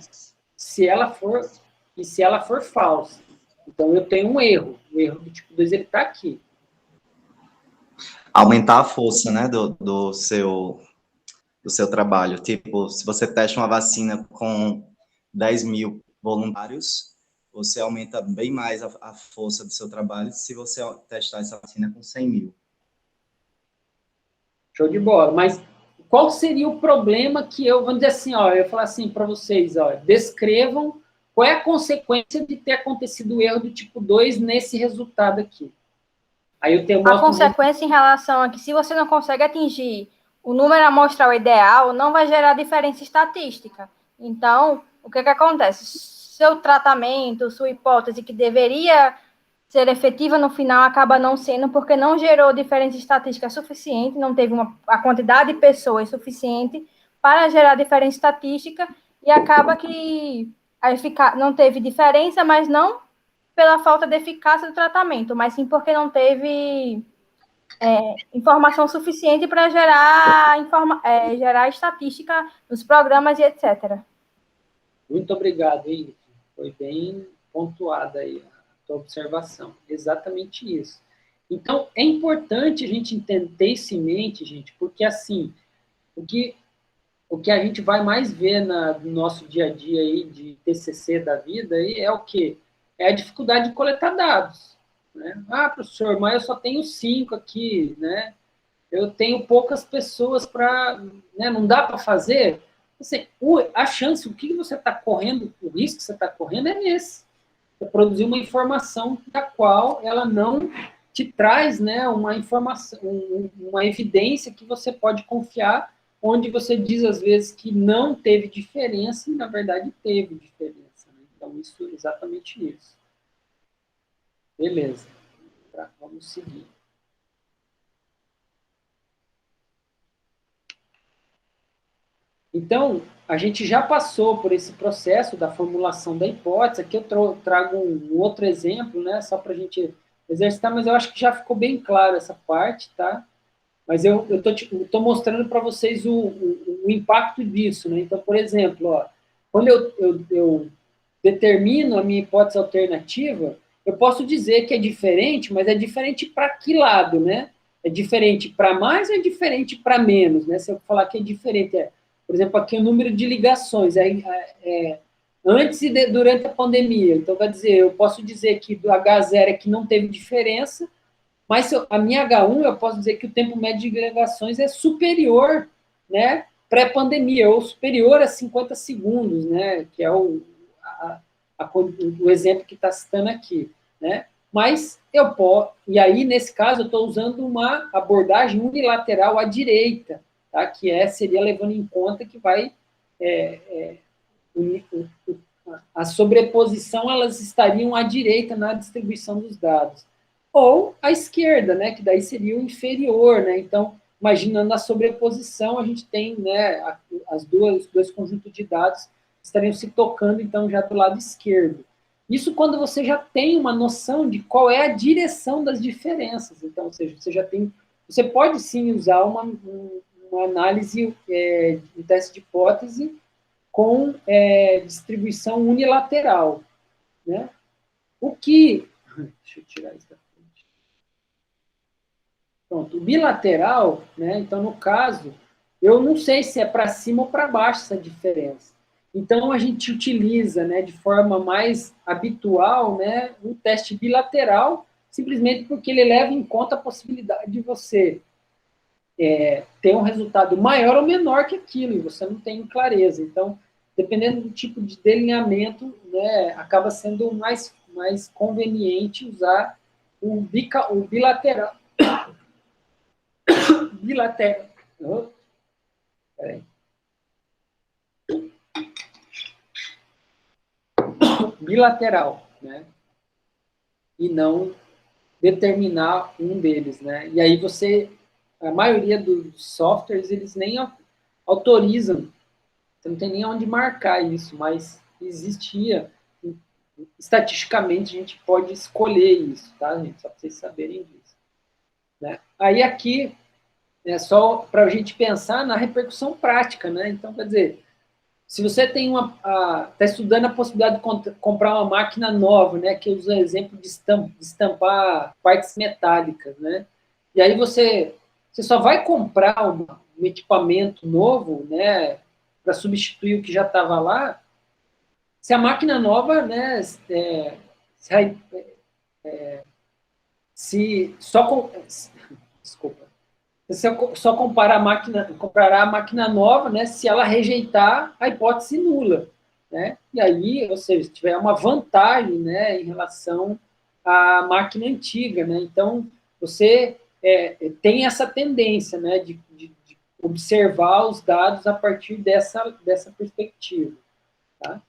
se ela for falsa. Então, eu tenho um erro. O erro do tipo 2, ele está aqui. Aumentar a força, né, do seu trabalho. Tipo, se você testa uma vacina com 10 mil voluntários, você aumenta bem mais a força do seu trabalho se você testar essa vacina com 100 mil. Show de bola. Mas qual seria o problema que vamos dizer assim, ó, eu falar assim para vocês, ó, descrevam qual é a consequência de ter acontecido o erro do tipo 2 nesse resultado aqui. Aí eu tenho a consequência em relação a que se você não consegue atingir o número amostral ideal, não vai gerar diferença estatística. Então, o que acontece? Seu tratamento, sua hipótese que deveria ser efetiva no final acaba não sendo, porque não gerou diferença estatística suficiente, não teve a quantidade de pessoas suficiente para gerar diferença estatística, e acaba que não teve diferença, mas não pela falta de eficácia do tratamento, mas sim porque não teve informação suficiente para gerar estatística nos programas e etc. Muito obrigado, Ingrid. Foi bem pontuada aí a tua observação. Exatamente isso. Então, é importante a gente ter isso em mente, gente, porque, assim, o que a gente vai mais ver no nosso dia a dia aí de TCC da vida aí é o quê? É a dificuldade de coletar dados. Né? Ah, professor, mas eu só tenho 5 aqui, né? Eu tenho poucas pessoas para... Né? Não dá para fazer? Assim, a chance, o que você está correndo, o risco que você está correndo é esse. Você produzir uma informação da qual ela não te traz, né, uma informação, uma evidência que você pode confiar, onde você diz, às vezes, que não teve diferença, e, na verdade, teve diferença. Né? Então, isso, exatamente isso. Beleza. Tá, vamos seguir. Então, a gente já passou por esse processo da formulação da hipótese. Aqui eu trago um outro exemplo, né, só para a gente exercitar, mas eu acho que já ficou bem claro essa parte, tá? Mas eu tô mostrando para vocês o impacto disso, né? Então, por exemplo, ó, quando eu determino a minha hipótese alternativa, eu posso dizer que é diferente, mas é diferente para que lado, né? É diferente para mais ou é diferente para menos, né? Se eu falar que é diferente, por exemplo, aqui o número de ligações, antes e durante a pandemia. Então, vai dizer, eu posso dizer que do H0 é que não teve diferença, mas a minha H1, eu posso dizer que o tempo médio de ligações é superior, né, pré-pandemia, ou superior a 50 segundos, né, que é o exemplo que está citando aqui, né? Mas eu posso, e aí, nesse caso, eu estou usando uma abordagem unilateral à direita, tá? Que seria levando em conta que vai a sobreposição, elas estariam à direita na distribuição dos dados. ou a esquerda, né, que daí seria o inferior, né? Então, imaginando a sobreposição, a gente tem, né, os dois conjuntos de dados estariam se tocando, então, já do lado esquerdo. Isso quando você já tem uma noção de qual é a direção das diferenças. Então, ou seja, você pode sim usar uma análise, um teste de hipótese com distribuição unilateral, né? O que... Deixa eu tirar isso da frente. Pronto, o bilateral, né? Então, no caso, eu não sei se é para cima ou para baixo essa diferença. Então, a gente utiliza, né, de forma mais habitual, né, um teste bilateral, simplesmente porque ele leva em conta a possibilidade de você ter um resultado maior ou menor que aquilo, e você não tem clareza. Então, dependendo do tipo de delineamento, né, acaba sendo mais conveniente usar o bilateral. Bilateral. Peraí. Bilateral, né? E não determinar um deles, né? E aí a maioria dos softwares, eles nem autorizam, você não tem nem onde marcar isso, mas existia, estatisticamente a gente pode escolher isso, tá, gente? Só para vocês saberem disso, né? Aí aqui é só para a gente pensar na repercussão prática, né? Então, quer dizer, se você tem está estudando a possibilidade de comprar uma máquina nova, né, que usa o exemplo de estampar partes metálicas, né, e aí você só vai comprar um equipamento novo, né, para substituir o que já estava lá, se a máquina nova, né, se só com, desculpa, você só comparará a máquina nova, né, se ela rejeitar a hipótese nula, né? E aí, ou seja, se tiver uma vantagem, né, em relação à máquina antiga, né? Então, você tem essa tendência, né, de observar os dados a partir dessa perspectiva, tá?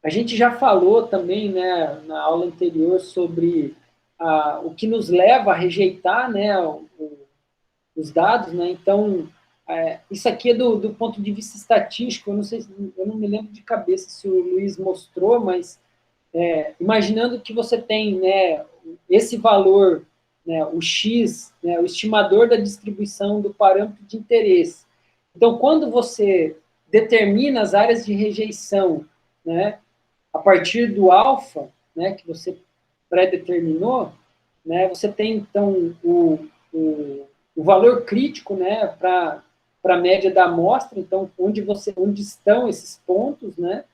A gente já falou também, né, na aula anterior sobre o que nos leva a rejeitar, né, os dados, né? Então, isso aqui é do ponto de vista estatístico, eu não me lembro de cabeça se o Luiz mostrou, mas imaginando que você tem, né, esse valor, né, o X, né, o estimador da distribuição do parâmetro de interesse. Então, quando você determina as áreas de rejeição, né, a partir do alfa, né, que você pré-determinou, né, você tem, então, o valor crítico, né, para a média da amostra, então, onde estão esses pontos, né,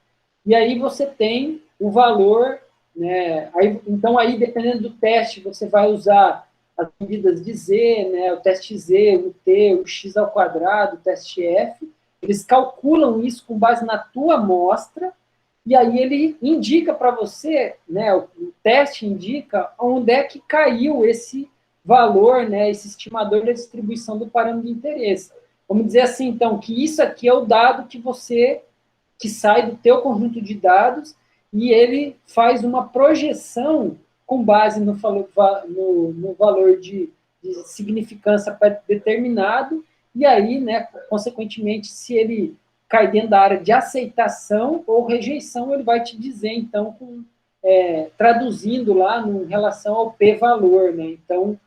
e aí você tem o valor, né, então, dependendo do teste, você vai usar as medidas de Z, né, o teste Z, o T, o X ao quadrado, o teste F, eles calculam isso com base na tua amostra, e aí ele indica para você, né, o teste indica onde é que caiu esse valor, né, esse estimador da distribuição do parâmetro de interesse. Vamos dizer assim, então, que isso aqui é o dado que sai do teu conjunto de dados e ele faz uma projeção com base no valor de significância determinado, e aí, né, consequentemente, se ele cai dentro da área de aceitação ou rejeição, ele vai te dizer, então, traduzindo lá em relação ao p-valor, né? Então,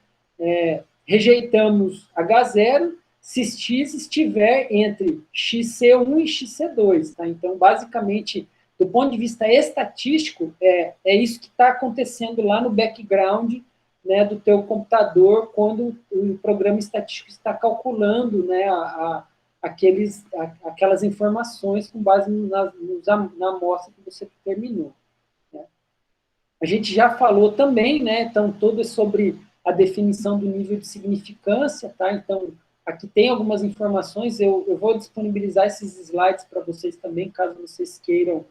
rejeitamos H0 se x estiver entre xc1 e xc2, tá? Então, basicamente, do ponto de vista estatístico, é isso que está acontecendo lá no background, né, do teu computador, quando o programa estatístico está calculando, né, aquelas informações com base na amostra que você determinou, né? A gente já falou também, né, então, todo sobre a definição do nível de significância, tá? Então, aqui tem algumas informações, eu vou disponibilizar esses slides para vocês também, caso vocês queiram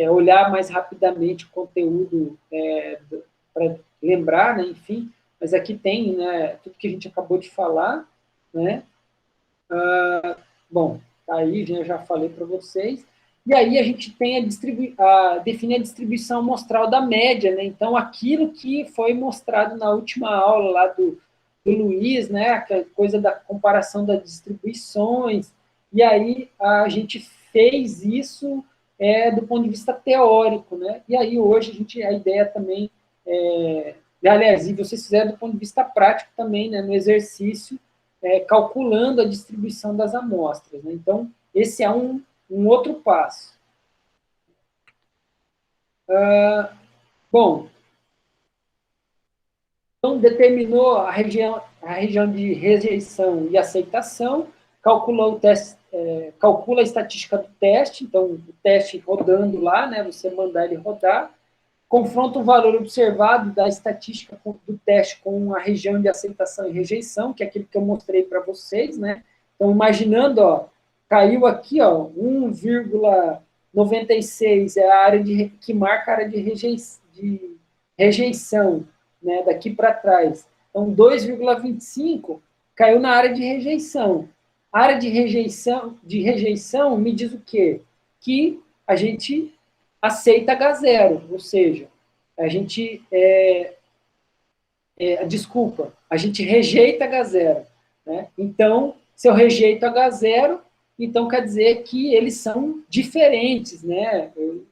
olhar mais rapidamente o conteúdo para lembrar, né, enfim, mas aqui tem, né, tudo que a gente acabou de falar, né? Bom, tá aí, já falei para vocês. E aí a gente tem definir a distribuição amostral da média, né? Então, aquilo que foi mostrado na última aula lá do Luiz, né? Aquela coisa da comparação das distribuições, e aí a gente fez isso do ponto de vista teórico, né? E aí hoje a ideia também, aliás, e vocês fizeram do ponto de vista prático também, né? No exercício, calculando a distribuição das amostras, né? Então, esse é um outro passo. Bom, então determinou a região de rejeição e aceitação, calculou o teste, calcula a estatística do teste, então o teste rodando lá, né, você mandar ele rodar, confronta o valor observado da estatística do teste com a região de aceitação e rejeição, que é aquilo que eu mostrei para vocês, né? Então, imaginando, ó, caiu aqui, ó, 1,96 é a área que marca a área de rejeição, né, daqui para trás. Então, 2,25 caiu na área de rejeição. A área de rejeição me diz o quê? Que a gente aceita H0, ou seja, a gente desculpa, a gente rejeita H0, né? Então, se eu rejeito H0, então quer dizer que eles são diferentes, né? Eu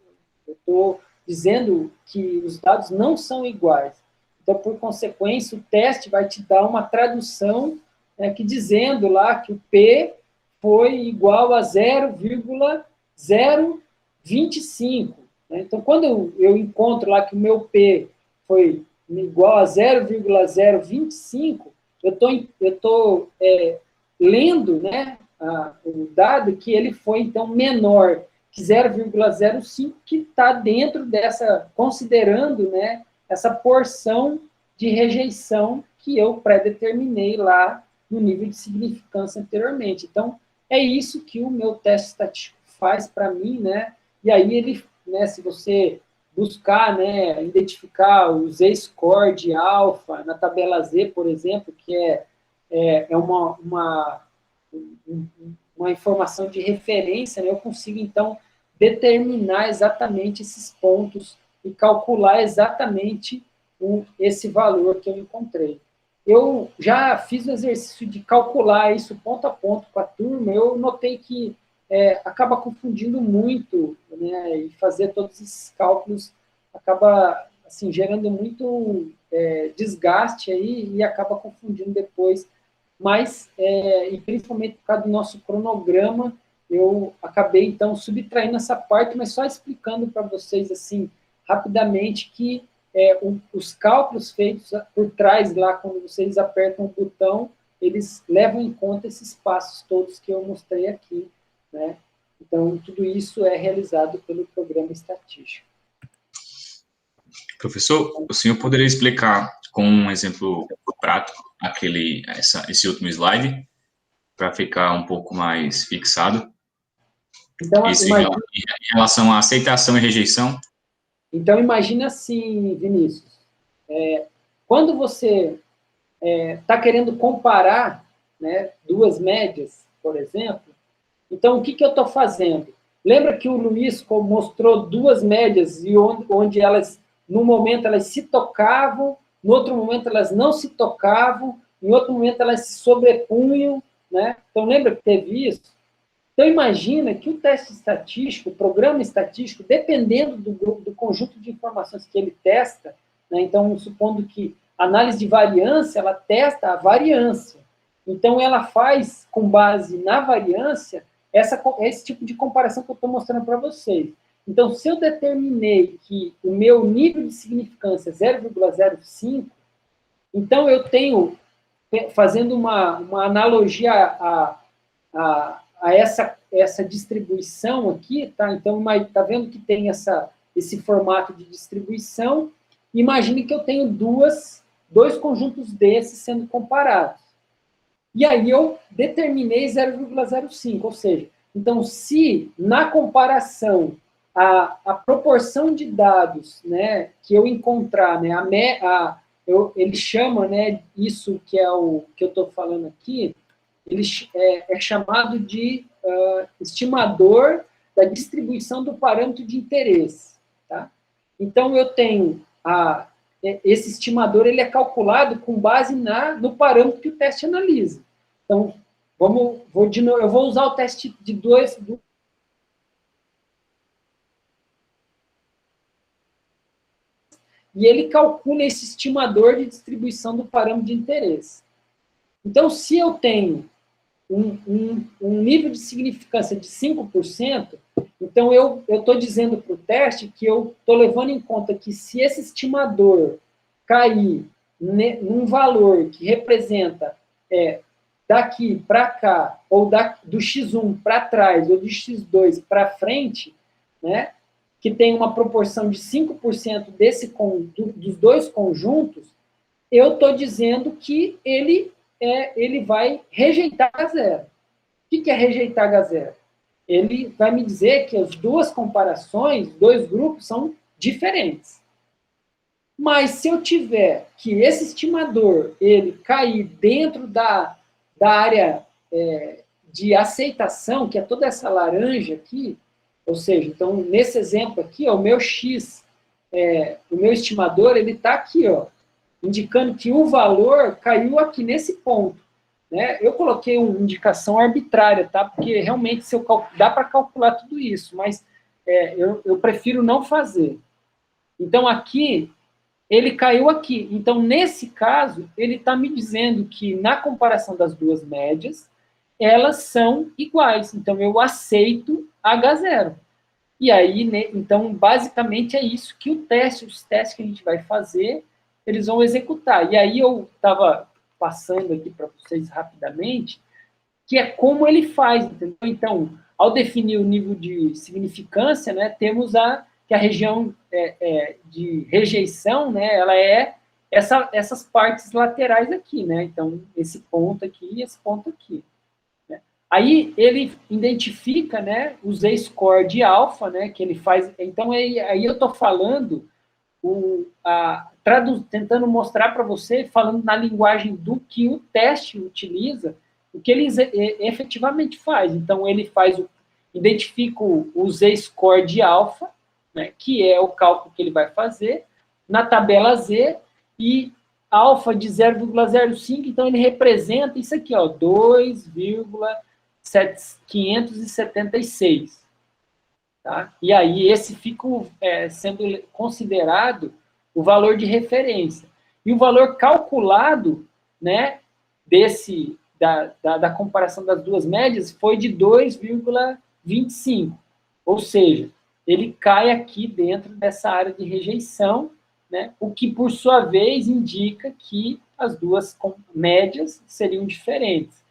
estou dizendo que os dados não são iguais. Então, por consequência, o teste vai te dar uma tradução, né, que dizendo lá que o P foi igual a 0,025. Né? Então, quando eu encontro lá que o meu P foi igual a 0,025, eu estou lendo, né, o dado que ele foi, então, menor que 0,05, que está dentro dessa, considerando, né, essa porção de rejeição que eu pré-determinei lá no nível de significância anteriormente. Então, é isso que o meu teste estatístico faz para mim, né? E aí ele, né, se você buscar, né, identificar o Z-score de alfa na tabela Z, por exemplo, que é uma informação de referência, né, eu consigo, então, determinar exatamente esses pontos e calcular exatamente esse valor que eu encontrei. Eu já fiz o exercício de calcular isso ponto a ponto com a turma, eu notei que acaba confundindo muito, né, e fazer todos esses cálculos acaba assim, gerando muito desgaste aí e acaba confundindo depois. Mas, e principalmente por causa do nosso cronograma, eu acabei, então, subtraindo essa parte, mas só explicando para vocês, assim, rapidamente, que os cálculos feitos por trás, lá, quando vocês apertam o botão, eles levam em conta esses passos todos que eu mostrei aqui, né? Então, tudo isso é realizado pelo programa estatístico. Professor, o senhor poderia explicar com um exemplo prático esse último slide, para ficar um pouco mais fixado? Então, isso em relação à aceitação e rejeição? Então, imagina assim, Vinícius, quando você está querendo comparar, né, duas médias, por exemplo, então, o que eu estou fazendo? Lembra que o Luiz mostrou duas médias, e onde elas, no momento, elas se tocavam, no outro momento, elas não se tocavam, em outro momento, elas se sobrepunham, né? Então, lembra que teve isso? Então, imagina que o teste estatístico, o programa estatístico, dependendo do conjunto de informações que ele testa, né? Então, supondo que a análise de variância, ela testa a variância. Então, ela faz, com base na variância, esse tipo de comparação que eu estou mostrando para vocês. Então, se eu determinei que o meu nível de significância é 0,05, então eu tenho, fazendo uma analogia a essa distribuição aqui, tá? Então, está vendo que tem esse formato de distribuição? Imagine que eu tenho dois conjuntos desses sendo comparados. E aí eu determinei 0,05, ou seja, então, se na comparação a proporção de dados, né, que eu encontrar, né, ele chama, né, isso que é o que eu estou falando aqui, ele é chamado de estimador da distribuição do parâmetro de interesse. Tá? Então, eu tenho esse estimador, ele é calculado com base no parâmetro que o teste analisa. Então, eu vou usar o teste de e ele calcula esse estimador de distribuição do parâmetro de interesse. Então, se eu tenho um nível de significância de 5%, então eu estou dizendo para o teste que eu estou levando em conta que se esse estimador cair num valor que representa daqui para cá, ou do X1 para trás, ou do X2 para frente, né, que tem uma proporção de 5% dos dois conjuntos, eu estou dizendo que ele vai rejeitar H0. O que é rejeitar H0? Ele vai me dizer que as duas comparações, dois grupos, são diferentes. Mas se eu tiver que esse estimador ele cair dentro da área de aceitação, que é toda essa laranja aqui, ou seja, então, nesse exemplo aqui, o meu X, o meu estimador, ele está aqui, ó, indicando que o valor caiu aqui nesse ponto. Né? Eu coloquei uma indicação arbitrária, tá? Porque realmente dá para calcular tudo isso, mas eu prefiro não fazer. Então, aqui, ele caiu aqui. Então, nesse caso, ele está me dizendo que, na comparação das duas médias, elas são iguais. Então, eu aceito H0. E aí, né, então, basicamente é isso que os testes que a gente vai fazer, eles vão executar. E aí eu estava passando aqui para vocês rapidamente, que é como ele faz, entendeu? Então, ao definir o nível de significância, né, temos que a região de rejeição, né, ela é essas partes laterais aqui, né? Então, esse ponto aqui e esse ponto aqui. Né? Aí, ele identifica, né, o Z-score de alfa, né, que ele faz... Então, aí eu estou falando, tentando mostrar para você, falando na linguagem do que o teste utiliza, o que ele efetivamente faz. Então, ele identifica o Z-score de alfa, né, que é o cálculo que ele vai fazer, na tabela Z, e alfa de 0,05, então ele representa isso aqui, ó, 2,576. Tá? E aí esse fica sendo considerado o valor de referência. E o valor calculado, né, da comparação das duas médias foi de 2,25. Ou seja, ele cai aqui dentro dessa área de rejeição, né, o que, por sua vez, indica que as duas médias seriam diferentes.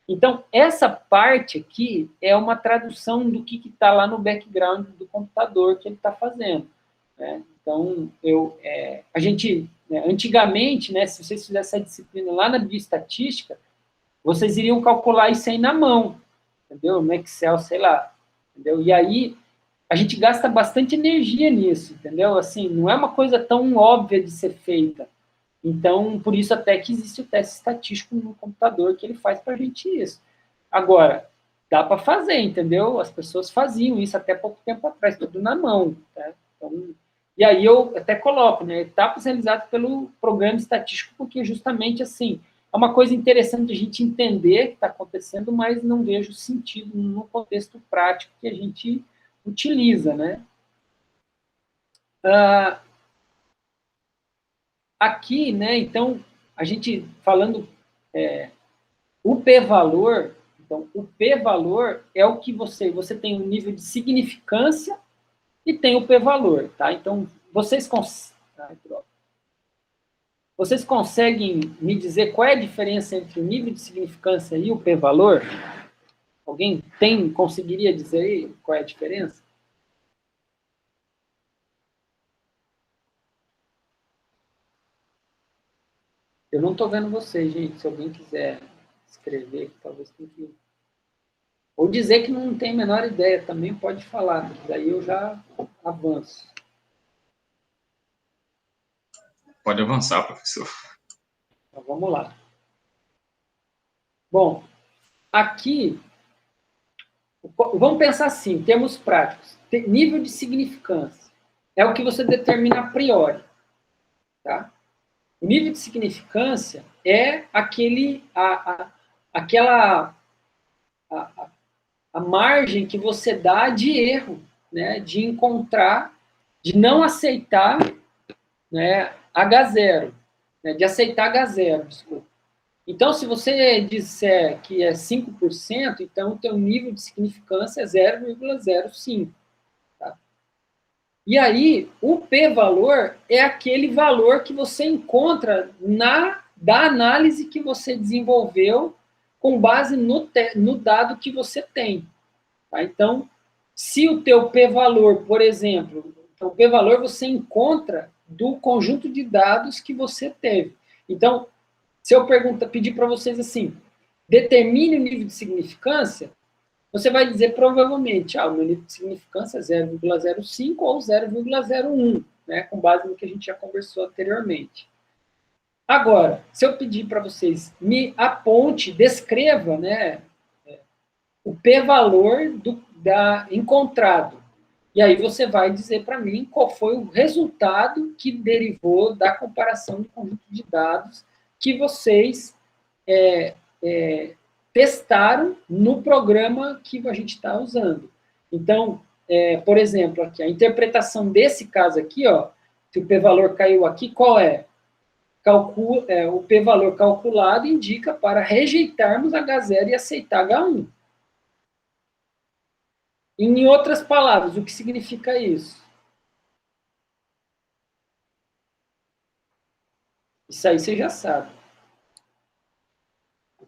Então, essa parte aqui é uma tradução do que está lá no background do computador que ele está fazendo. Né? Então, a gente, né, antigamente, né, se vocês fizessem essa disciplina lá na bioestatística, vocês iriam calcular isso aí na mão, entendeu? No Excel, sei lá. Entendeu? E aí, a gente gasta bastante energia nisso, entendeu? Assim, não é uma coisa tão óbvia de ser feita. Então, por isso até que existe o teste estatístico no computador, que ele faz para a gente isso. Agora, dá para fazer, entendeu? As pessoas faziam isso até pouco tempo atrás, tudo na mão. Tá? Então, e aí eu até coloco, né, etapas realizadas pelo programa estatístico, porque justamente assim, é uma coisa interessante a gente entender o que está acontecendo, mas não vejo sentido no contexto prático que a gente utiliza, né? Aqui, né, então, a gente falando o p-valor, então, o p-valor é o que você tem um nível de significância e tem o p-valor, tá? Então, vocês conseguem me dizer qual é a diferença entre o nível de significância e o p-valor? Alguém conseguiria dizer aí qual é a diferença? Eu não estou vendo vocês, gente. Se alguém quiser escrever, talvez tenha que... Ou dizer que não tem a menor ideia, também pode falar, daí eu já avanço. Pode avançar, professor. Então, vamos lá. Bom, aqui Vamos pensar assim, em termos práticos. Nível de significância é o que você determina a priori. Tá? O nível de significância é aquela a margem que você dá de erro, né? De encontrar, de não aceitar, né, H0, né, de aceitar H0, desculpa. Então, se você disser que é 5%, então o teu nível de significância é 0,05. Tá? E aí, o p-valor é aquele valor que você encontra da análise que você desenvolveu com base no dado que você tem. Tá? Então, se o teu p-valor, por exemplo, o p-valor você encontra do conjunto de dados que você teve. Então, se eu pedir para vocês assim, determine o nível de significância, você vai dizer provavelmente, o meu nível de significância é 0,05 ou 0,01, né, com base no que a gente já conversou anteriormente. Agora, se eu pedir para vocês, me aponte, descreva, né, o p-valor encontrado. E aí você vai dizer para mim qual foi o resultado que derivou da comparação de conjunto de dados que vocês testaram no programa que a gente está usando. Então, por exemplo, aqui, a interpretação desse caso aqui, ó, se o p-valor caiu aqui, qual é? O p-valor calculado indica para rejeitarmos H0 e aceitar H1. Em outras palavras, o que significa isso? Isso aí você já sabe. O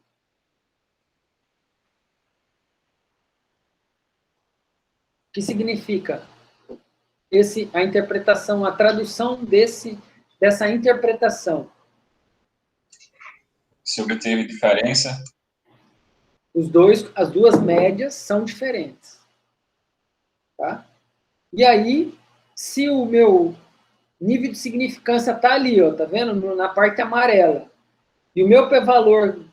que significa a interpretação, a tradução dessa interpretação? Se obteve diferença? As duas médias são diferentes. Tá? E aí, se o meu nível de significância está ali, ó, tá vendo? Na parte amarela. E o meu p-valor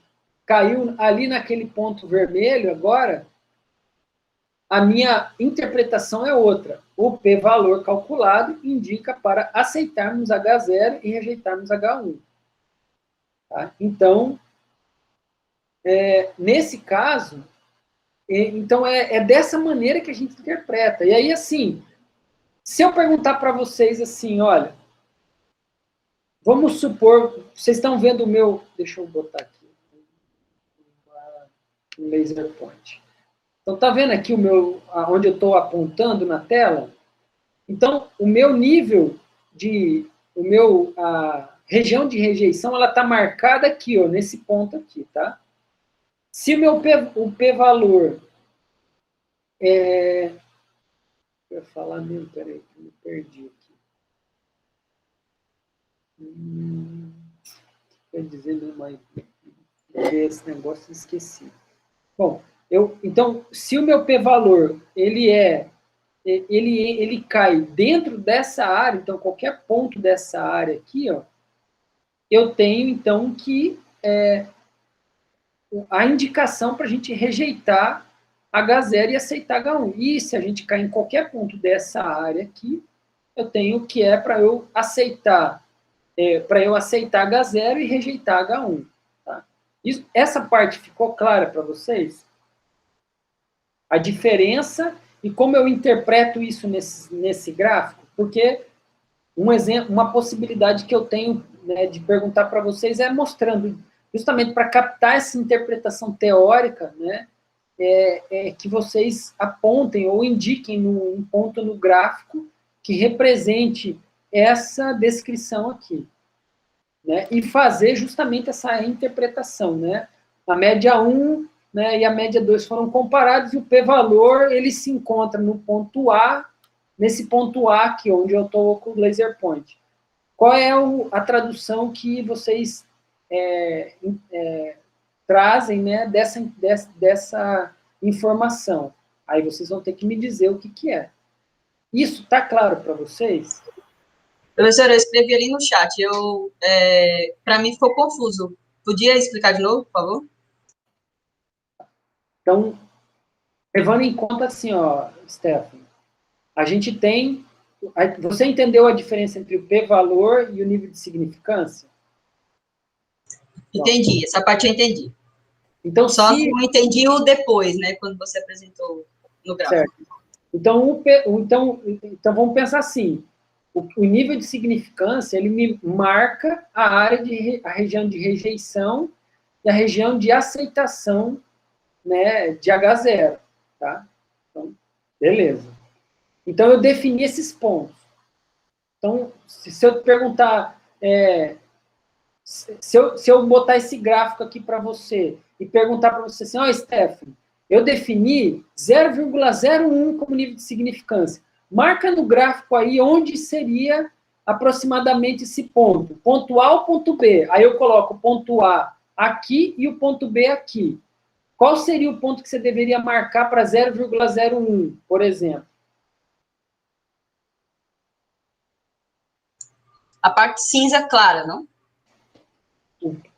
caiu ali naquele ponto vermelho agora, a minha interpretação é outra. O p-valor calculado indica para aceitarmos H0 e rejeitarmos H1. Tá? Então, nesse caso, então é dessa maneira que a gente interpreta. E aí, assim, se eu perguntar para vocês assim, olha, vamos supor, vocês estão vendo o meu... Deixa eu botar aqui. Um laser point. Então, tá vendo aqui onde eu estou apontando na tela? Então, o meu nível a região de rejeição, ela está marcada aqui, ó, nesse ponto aqui, tá? Se o p-valor eu ia falar mesmo, peraí, que me perdi aqui. Quer dizer, mas esse negócio eu esqueci. Bom, então, se o meu p-valor ele cai dentro dessa área, então qualquer ponto dessa área aqui, ó, eu tenho então que a indicação para a gente rejeitar H0 e aceitar H1. E se a gente cair em qualquer ponto dessa área aqui, eu tenho que para eu aceitar H0 e rejeitar H1. Tá? Essa parte ficou clara para vocês? A diferença e como eu interpreto isso nesse gráfico? Porque uma possibilidade que eu tenho, né, de perguntar para vocês é mostrando, justamente para captar essa interpretação teórica, né, que vocês apontem ou indiquem um ponto no gráfico que represente essa descrição aqui. Né, e fazer justamente essa interpretação. Né? A média 1, né, e a média 2 foram comparados, e o p-valor ele se encontra no ponto A, nesse ponto A aqui, onde eu estou com o laser point. Qual é a tradução que vocês trazem, né, dessa informação? Aí vocês vão ter que me dizer o que é. Isso está claro para vocês? Professora, eu escrevi ali no chat. Para mim ficou confuso. Podia explicar de novo, por favor? Então, levando em conta assim, ó, Stephanie, a gente tem... Você entendeu a diferença entre o p-valor e o nível de significância? Entendi, essa parte eu entendi. Então, Só não entendi o depois, né, quando você apresentou no gráfico. Certo. Então, então vamos pensar assim, o nível de significância, ele me marca a região de rejeição e a região de aceitação, né, de H0, tá? Então, beleza. Então, eu defini esses pontos. Então, se eu te perguntar, se eu botar esse gráfico aqui para você e perguntar para você assim, ó, Stephanie, eu defini 0,01 como nível de significância. Marca no gráfico aí onde seria aproximadamente esse ponto. Ponto A ou ponto B? Aí eu coloco o ponto A aqui e o ponto B aqui. Qual seria o ponto que você deveria marcar para 0,01, por exemplo? A parte cinza clara, não?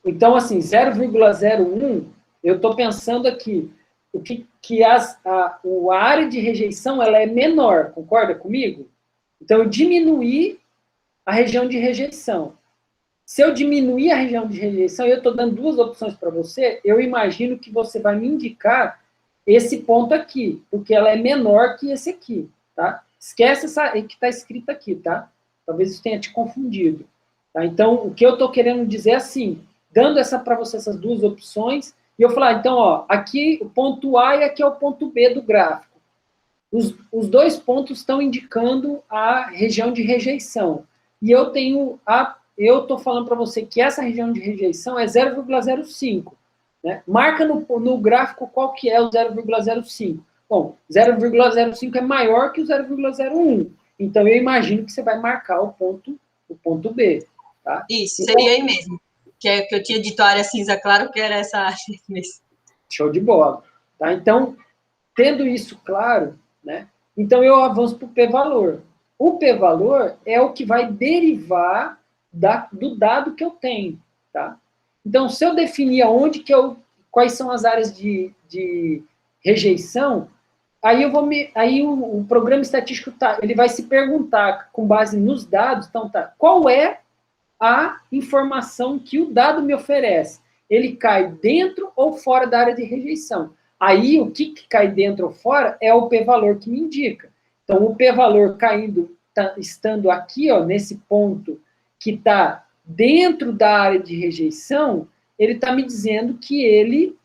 Então, assim, 0,01, eu estou pensando aqui, a área de rejeição ela é menor, concorda comigo? Então, eu diminuí a região de rejeição. Se eu diminuir a região de rejeição, eu estou dando duas opções para você, eu imagino que você vai me indicar esse ponto aqui, porque ela é menor que esse aqui, tá? Esquece essa que está escrito aqui, tá? Talvez isso tenha te confundido. Tá? Então, o que eu estou querendo dizer é assim, dando para você essas duas opções, e eu falar, então, ó, aqui o ponto A e aqui é o ponto B do gráfico. Os dois pontos estão indicando a região de rejeição. E eu estou falando para você que essa região de rejeição é 0,05. Né? Marca no gráfico qual que é o 0,05. Bom, 0,05 é maior que o 0,01. Então, eu imagino que você vai marcar o ponto B. Tá? Isso, então, seria aí mesmo. Que eu tinha dito a área cinza claro, que era essa área mesmo. Show de bola. Tá? Então, tendo isso claro, né, então eu avanço para o p-valor. O p-valor é o que vai derivar do dado que eu tenho. Tá? Então, se eu definir quais são as áreas de rejeição, aí o programa estatístico ele vai se perguntar, com base nos dados, então qual é a informação que o dado me oferece? Ele cai dentro ou fora da área de rejeição? Aí, o que cai dentro ou fora é o p-valor que me indica. Então, o p-valor estando aqui, ó, nesse ponto que está dentro da área de rejeição, ele está me dizendo que ele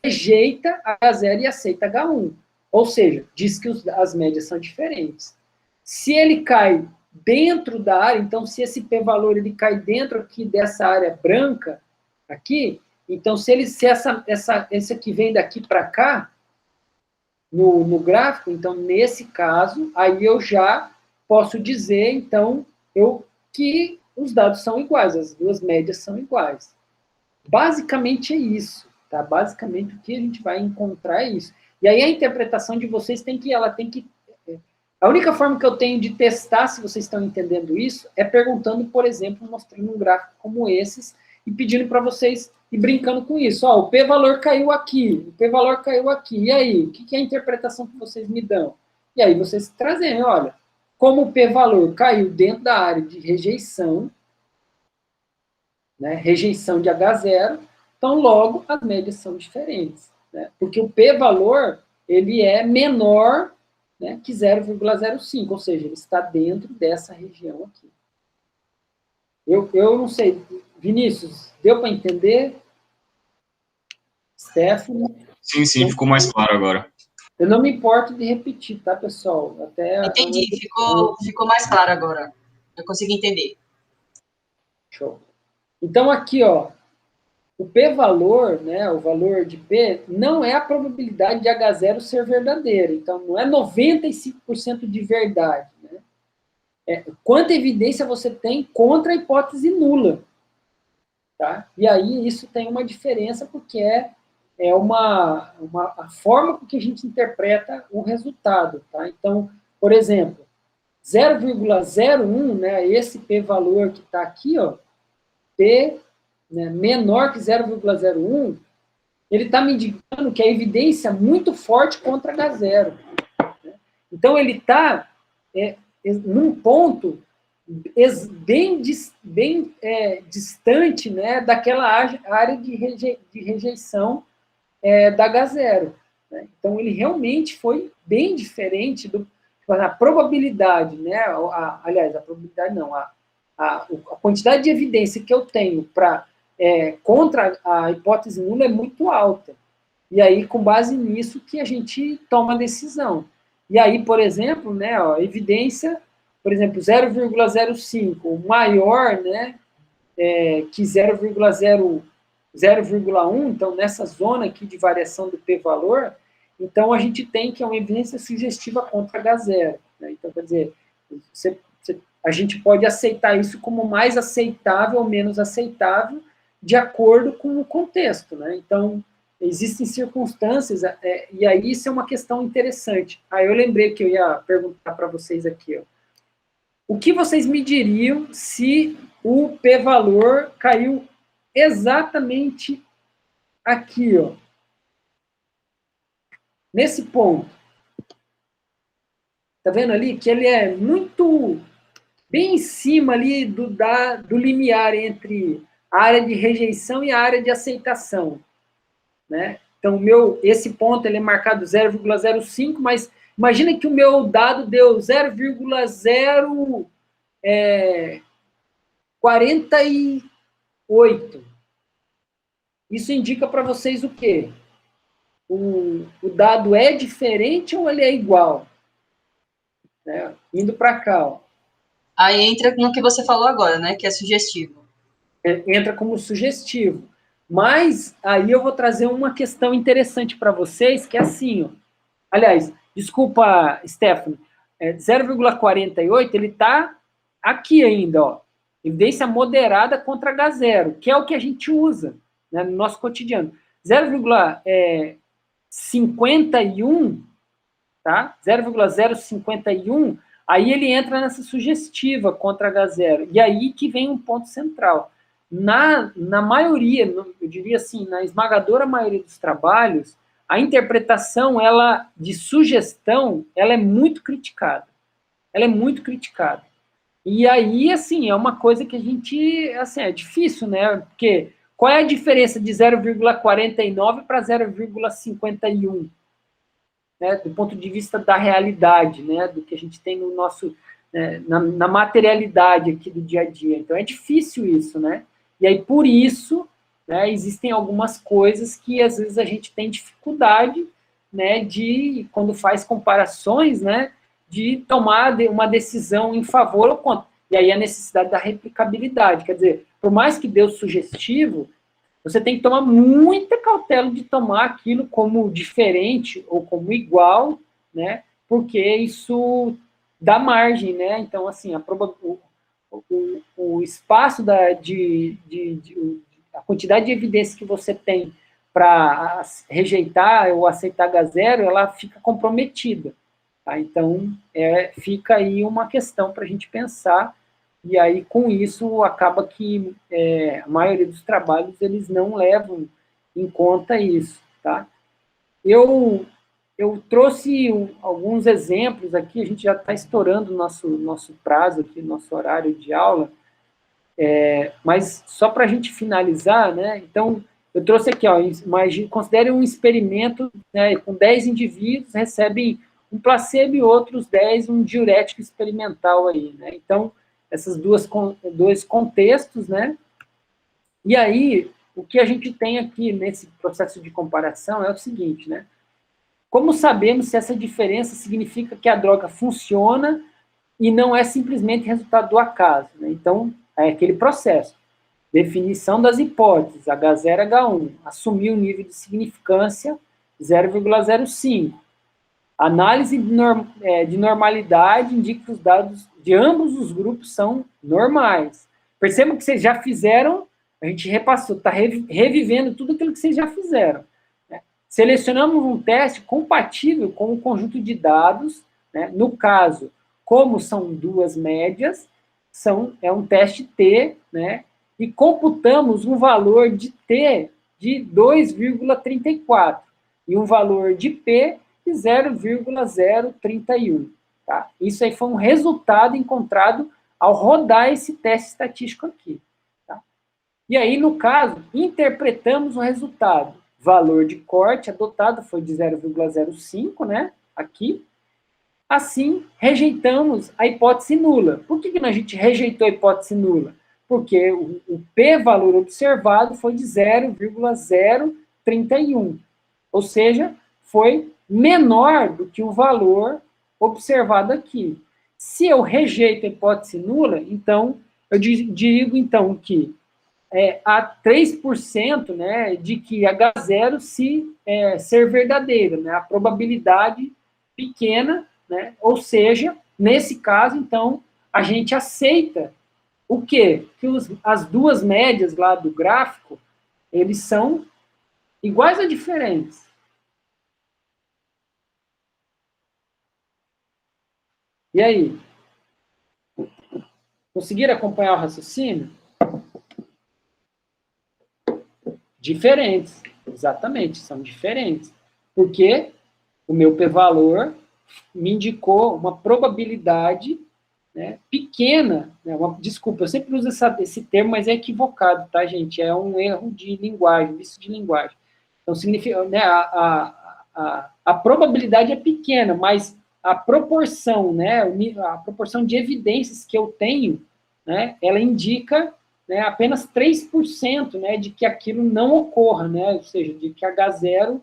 rejeita H0 e aceita H1. Ou seja, diz que as médias são diferentes. Se ele cai dentro da área, então, se esse p-valor ele cai dentro aqui dessa área branca, aqui, então, se esse aqui vem daqui para cá, no gráfico, então, nesse caso, aí eu já posso dizer, então, que os dados são iguais, as duas médias são iguais. Basicamente é isso, tá? Basicamente o que a gente vai encontrar é isso. E aí a interpretação de vocês ela tem que... A única forma que eu tenho de testar se vocês estão entendendo isso é perguntando, por exemplo, mostrando um gráfico como esses e pedindo para vocês e brincando com isso. Ó, o p-valor caiu aqui, o p-valor caiu aqui. E aí, o que é a interpretação que vocês me dão? E aí vocês trazem, olha, como o p-valor caiu dentro da área de rejeição, né, rejeição de H0, então logo as médias são diferentes. Né? Porque o p-valor, ele é menor, né, que 0,05, ou seja, ele está dentro dessa região aqui. Eu não sei, Vinícius, deu para entender? Stephanie? Sim, ficou mais claro agora. Eu não me importo de repetir, tá, pessoal? Entendi, ficou mais claro agora. Eu consegui entender. Show. Então, aqui, ó, o p-valor, né, o valor de P, não é a probabilidade de H0 ser verdadeira. Então, não é 95% de verdade. Né? Quanta evidência você tem contra a hipótese nula. Tá? E aí, isso tem uma diferença, porque é a forma com que a gente interpreta o resultado. Tá? Então, por exemplo, 0,01, né, esse p-valor que está aqui, ó, P, né, menor que 0,01, ele está me indicando que a evidência é muito forte contra H0. Né? Então, ele está num ponto bem distante, né, daquela área de rejeição da H0. Né? Então, ele realmente foi bem diferente da probabilidade, né? Aliás, a probabilidade não, a quantidade de evidência que eu tenho contra a hipótese nula é muito alta. E aí, com base nisso, que a gente toma a decisão. E aí, por exemplo, né, a evidência, por exemplo, 0,05 maior, né, que 0,1, então nessa zona aqui de variação do p-valor, então a gente tem que é uma evidência sugestiva contra H0. Né? Então, quer dizer, a gente pode aceitar isso como mais aceitável ou menos aceitável de acordo com o contexto. Né? Então, existem circunstâncias, e aí isso é uma questão interessante. Aí eu lembrei que eu ia perguntar para vocês aqui, ó. O que vocês me diriam se o p-valor caiu exatamente aqui, ó, nesse ponto? Tá vendo ali que ele é muito bem em cima ali do limiar entre a área de rejeição e a área de aceitação, né? Então, esse ponto ele é marcado 0,05, mas imagina que o meu dado deu 0,048. Isso indica para vocês o quê? O dado é diferente ou ele é igual? Né? Indo para cá, ó. Aí entra no que você falou agora, né? Que é sugestivo. Entra como sugestivo. Mas aí eu vou trazer uma questão interessante para vocês, que é assim, ó. Aliás, desculpa, Stephanie, 0,48, ele está aqui ainda, ó. Evidência moderada contra H0, que é o que a gente usa, né, no nosso cotidiano. 0,51, tá? 0,051, aí ele entra nessa sugestiva contra H0. E aí que vem um ponto central. Na maioria, eu diria assim, na esmagadora maioria dos trabalhos, a interpretação de sugestão ela é muito criticada. Ela é muito criticada. E aí, assim, é uma coisa que a gente, assim, é difícil, né? Porque qual é a diferença de 0,49 para 0,51? Né? Do ponto de vista da realidade, né? Do que a gente tem no nosso, na materialidade aqui do dia a dia. Então, é difícil isso, né? E aí, por isso, né, existem algumas coisas que, às vezes, a gente tem dificuldade, né, quando faz comparações, né, de tomar uma decisão em favor ou contra. E aí a necessidade da replicabilidade. Quer dizer, por mais que dê o sugestivo, você tem que tomar muita cautela de tomar aquilo como diferente ou como igual, né, porque isso dá margem, né? Então, assim, o espaço a quantidade de evidência que você tem para rejeitar ou aceitar H0, ela fica comprometida. Tá? Então, fica aí uma questão para a gente pensar, e aí, com isso, acaba que a maioria dos trabalhos, eles não levam em conta isso. Tá? Eu trouxe alguns exemplos aqui, a gente já está estourando o nosso prazo aqui, nosso horário de aula, mas só para a gente finalizar, né, então, eu trouxe aqui, ó, considere um experimento, né, com 10 indivíduos, recebem um placebo e outros 10 um diurético experimental aí, né, então, esses dois contextos, né, e aí, o que a gente tem aqui nesse processo de comparação é o seguinte, né, como sabemos se essa diferença significa que a droga funciona e não é simplesmente resultado do acaso, né, então, é aquele processo. Definição das hipóteses, H0, H1. Assumir o nível de significância, 0,05. Análise de normalidade indica que os dados de ambos os grupos são normais. Percebam que vocês já fizeram, a gente repassou, está revivendo tudo aquilo que vocês já fizeram. Né? Selecionamos um teste compatível com o conjunto de dados, né? No caso, como são duas médias, é um teste T, né? E computamos um valor de T de 2,34 e um valor de P de 0,031. Tá? Isso aí foi um resultado encontrado ao rodar esse teste estatístico aqui. Tá? E aí, no caso, interpretamos o resultado. Valor de corte adotado foi de 0,05, né? Aqui. Assim, rejeitamos a hipótese nula. Por que a gente rejeitou a hipótese nula? Porque o p-valor observado foi de 0,031. Ou seja, foi menor do que o valor observado aqui. Se eu rejeito a hipótese nula, então, eu digo, então, que há 3%, né, de que H0 ser verdadeiro, né, a probabilidade pequena, né, ou seja, nesse caso, então, a gente aceita o quê? Que as duas médias lá do gráfico, eles são iguais ou diferentes? E aí? Conseguiram acompanhar o raciocínio? Diferentes, exatamente, são diferentes. Porque o meu p-valor me indicou uma probabilidade, né, pequena, né, desculpa, eu sempre uso esse termo, mas é equivocado, tá, gente? É um erro de linguagem, vício de linguagem. Então, significa, né, a probabilidade é pequena, mas a proporção, né, a proporção de evidências que eu tenho, né, ela indica, né, apenas 3%, né, de que aquilo não ocorra, né, ou seja, de que H0,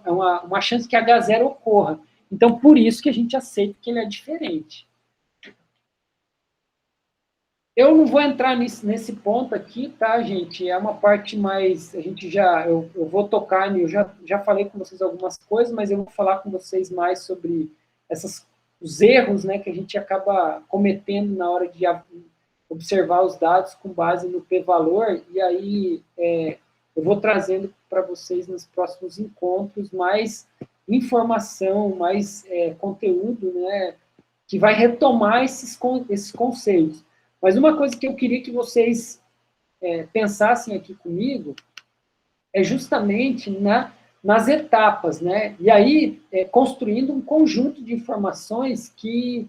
uma chance que H0 ocorra. Então, por isso que a gente aceita que ele é diferente. Eu não vou entrar nesse ponto aqui, tá, gente? É uma parte mais... eu vou tocar, eu já falei com vocês algumas coisas, mas eu vou falar com vocês mais sobre os erros, né, que a gente acaba cometendo na hora de observar os dados com base no p-valor, e aí eu vou trazendo para vocês nos próximos encontros mais informação, mais conteúdo, né, que vai retomar esses conceitos. Mas uma coisa que eu queria que vocês pensassem aqui comigo é justamente nas etapas, né? E aí, construindo um conjunto de informações que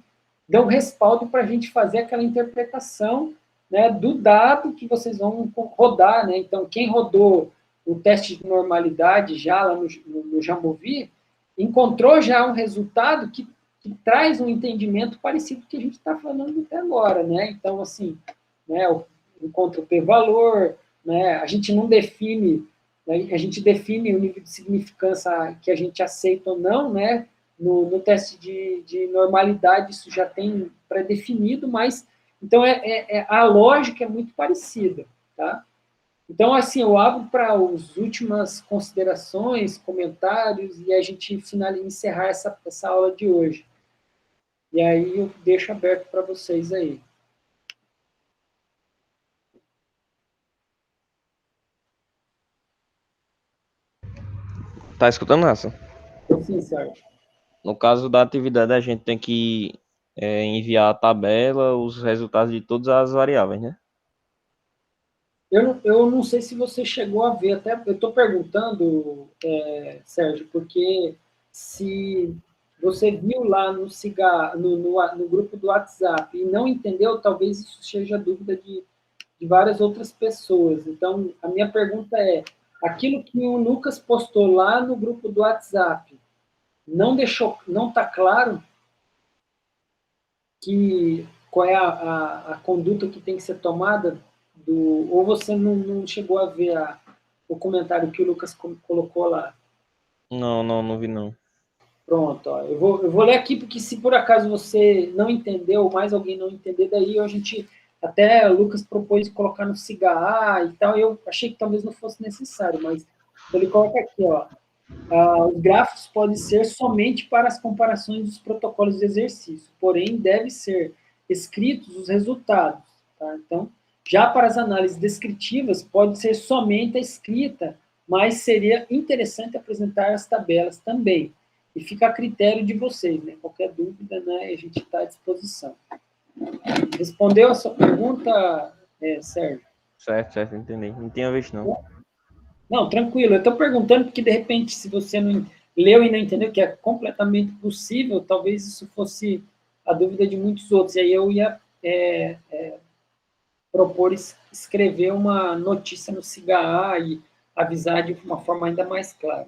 dão respaldo para a gente fazer aquela interpretação, né, do dado que vocês vão rodar, né? Então, quem rodou o teste de normalidade já lá no Jamovi, encontrou já um resultado que traz um entendimento parecido com o que a gente está falando até agora, né? Então, assim, né, encontra o p-valor, né, a gente não define, né, a gente define o nível de significância que a gente aceita ou não, né? No teste de normalidade, isso já tem pré-definido, mas, então, a lógica é muito parecida, tá? Então, assim, eu abro para as últimas considerações, comentários, e a gente encerrar essa aula de hoje. E aí eu deixo aberto para vocês aí. Tá escutando, Nessa? Sim, Sérgio. No caso da atividade, a gente tem que enviar a tabela, os resultados de todas as variáveis, né? Eu não sei se você chegou a ver, até eu estou perguntando, Sérgio, porque se você viu lá no grupo do WhatsApp e não entendeu, talvez isso seja dúvida de várias outras pessoas. Então, a minha pergunta é, aquilo que o Lucas postou lá no grupo do WhatsApp, não está claro qual é a conduta que tem que ser tomada, ou você não chegou a ver o comentário que o Lucas colocou lá? Não vi não. Pronto, ó, eu vou ler aqui, porque se por acaso você não entendeu, ou mais alguém não entender, daí a gente, até o Lucas propôs colocar no SIGA e tal, eu achei que talvez não fosse necessário, mas ele coloca aqui, ó, os gráficos podem ser somente para as comparações dos protocolos de exercício, porém, deve ser escritos os resultados. Tá? Então, já para as análises descritivas, pode ser somente a escrita, mas seria interessante apresentar as tabelas também. E fica a critério de vocês, né? Qualquer dúvida, né, a gente está à disposição. Respondeu a sua pergunta, Sérgio? Certo, entendi. Não tinha visto, não. Não, tranquilo. Eu estou perguntando porque, de repente, se você não leu e não entendeu, que é completamente possível, talvez isso fosse a dúvida de muitos outros. E aí eu ia propor escrever uma notícia no SIGA e avisar de uma forma ainda mais clara.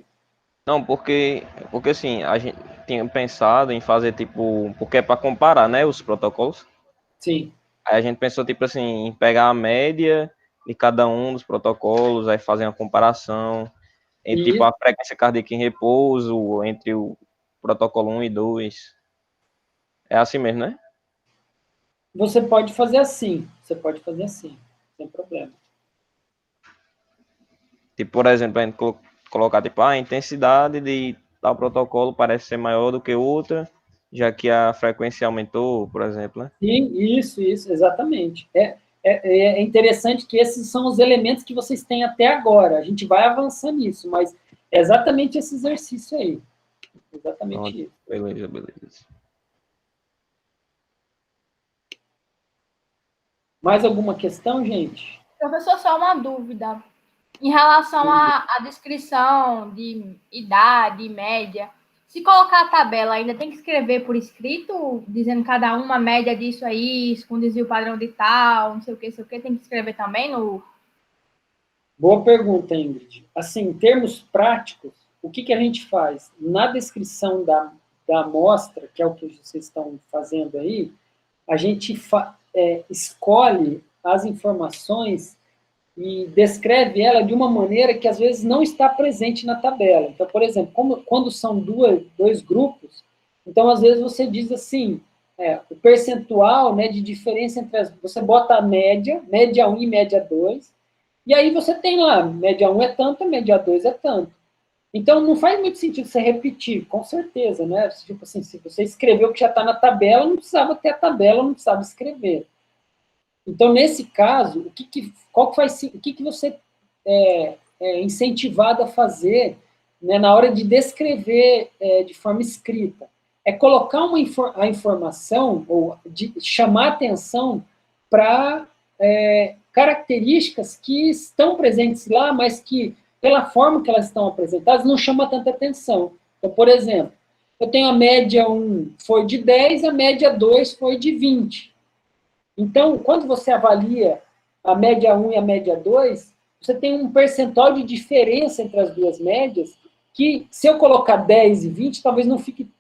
Não, porque assim, a gente tinha pensado em fazer tipo, porque é para comparar, né, os protocolos. Sim. Aí a gente pensou tipo assim, em pegar a média de cada um dos protocolos, aí fazer uma comparação entre tipo E a frequência cardíaca em repouso, entre o protocolo 1 e 2. É assim mesmo, né? você pode fazer assim, sem problema. Tipo, por exemplo, a gente colocar tipo a intensidade de tal protocolo parece ser maior do que outra, já que a frequência aumentou, por exemplo, né? Sim, isso, exatamente. É interessante que esses são os elementos que vocês têm até agora. A gente vai avançar nisso, mas é exatamente esse exercício aí. Pronto, Exatamente isso. beleza. Mais alguma questão, gente? Professor, só uma dúvida. Em relação à descrição de idade, média, se colocar a tabela, ainda tem que escrever por escrito, dizendo cada uma média disso aí, com desvio padrão de tal, não sei o que, tem que escrever também no. Boa pergunta, Ingrid. Assim, em termos práticos, o que a gente faz? Na descrição da amostra, que é o que vocês estão fazendo aí, a gente escolhe as informações e descreve ela de uma maneira que às vezes não está presente na tabela. Então, por exemplo, quando são dois grupos, então às vezes você diz assim, o percentual, né, de diferença entre você bota a média 1 e média 2, e aí você tem lá, média 1 é tanto, a média 2 é tanto. Então, não faz muito sentido você repetir, com certeza, né? Tipo assim, se você escreveu o que já está na tabela, não precisava ter a tabela, não precisava escrever. Então, nesse caso, o que você é incentivado a fazer, né, na hora de descrever de forma escrita? É colocar a informação, ou de chamar atenção para características que estão presentes lá, mas que, pela forma que elas estão apresentadas, não chama tanta atenção. Então, por exemplo, eu tenho a média 1 foi de 10, a média 2 foi de 20. Então, quando você avalia a média 1 e a média 2, você tem um percentual de diferença entre as duas médias que, se eu colocar 10 e 20, talvez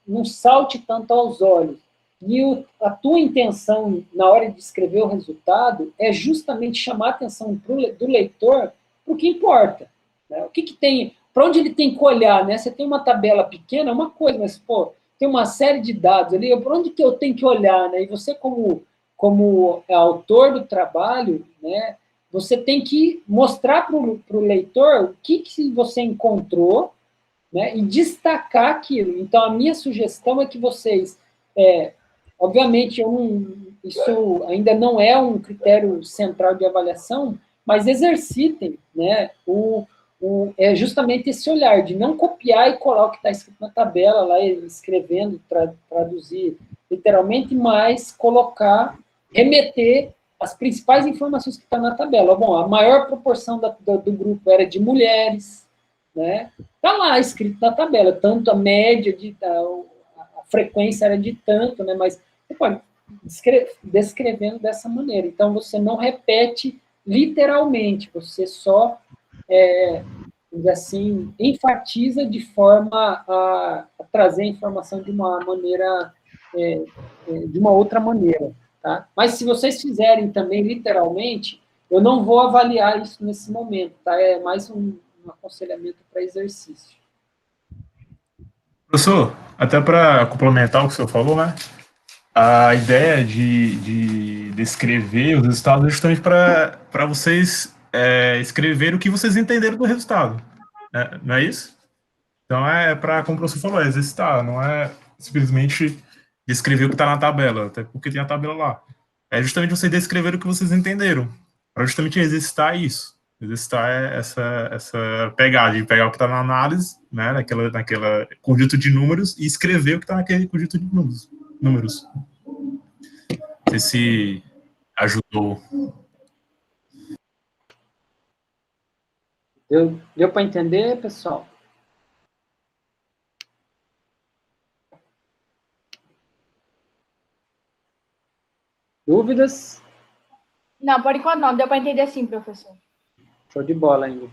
não salte tanto aos olhos. E a tua intenção, na hora de escrever o resultado, é justamente chamar a atenção do leitor para o que importa. Né? O que tem, para onde ele tem que olhar, né? Você tem uma tabela pequena, é uma coisa, mas, pô, tem uma série de dados ali, para onde que eu tenho que olhar, né? E você, como autor do trabalho, né, você tem que mostrar para o leitor o que você encontrou, né, e destacar aquilo. Então, a minha sugestão é que vocês, obviamente, isso ainda não é um critério central de avaliação, mas exercitem, né, é justamente esse olhar de não copiar e colar o que está escrito na tabela, lá escrevendo, traduzir literalmente, mas remeter as principais informações que estão na tabela. Bom, a maior proporção do grupo era de mulheres, né? Está lá escrito na tabela, tanto a média, a frequência era de tanto, né? Mas você pode descrevendo dessa maneira. Então, você não repete literalmente, você só, assim, enfatiza de forma a trazer a informação de uma maneira, de uma outra maneira. Tá? Mas se vocês fizerem também literalmente, eu não vou avaliar isso nesse momento, tá? É mais um aconselhamento para exercício. Professor, até para complementar o que o senhor falou, né? A ideia de descrever os resultados é justamente para vocês escrever o que vocês entenderam do resultado, né? Não é isso? Então é para, como o professor falou, exercitar, não é simplesmente descrever o que está na tabela, até porque tem a tabela lá. É justamente vocês descrever o que vocês entenderam, para justamente exercitar isso. Exercitar essa pegada, de pegar o que está na análise, né, naquela conjunto de números, e escrever o que está naquele conjunto de números. Não sei se ajudou. Deu para entender, pessoal? Dúvidas? Não, por enquanto não. Deu para entender sim, professor. Show de bola, Ingrid.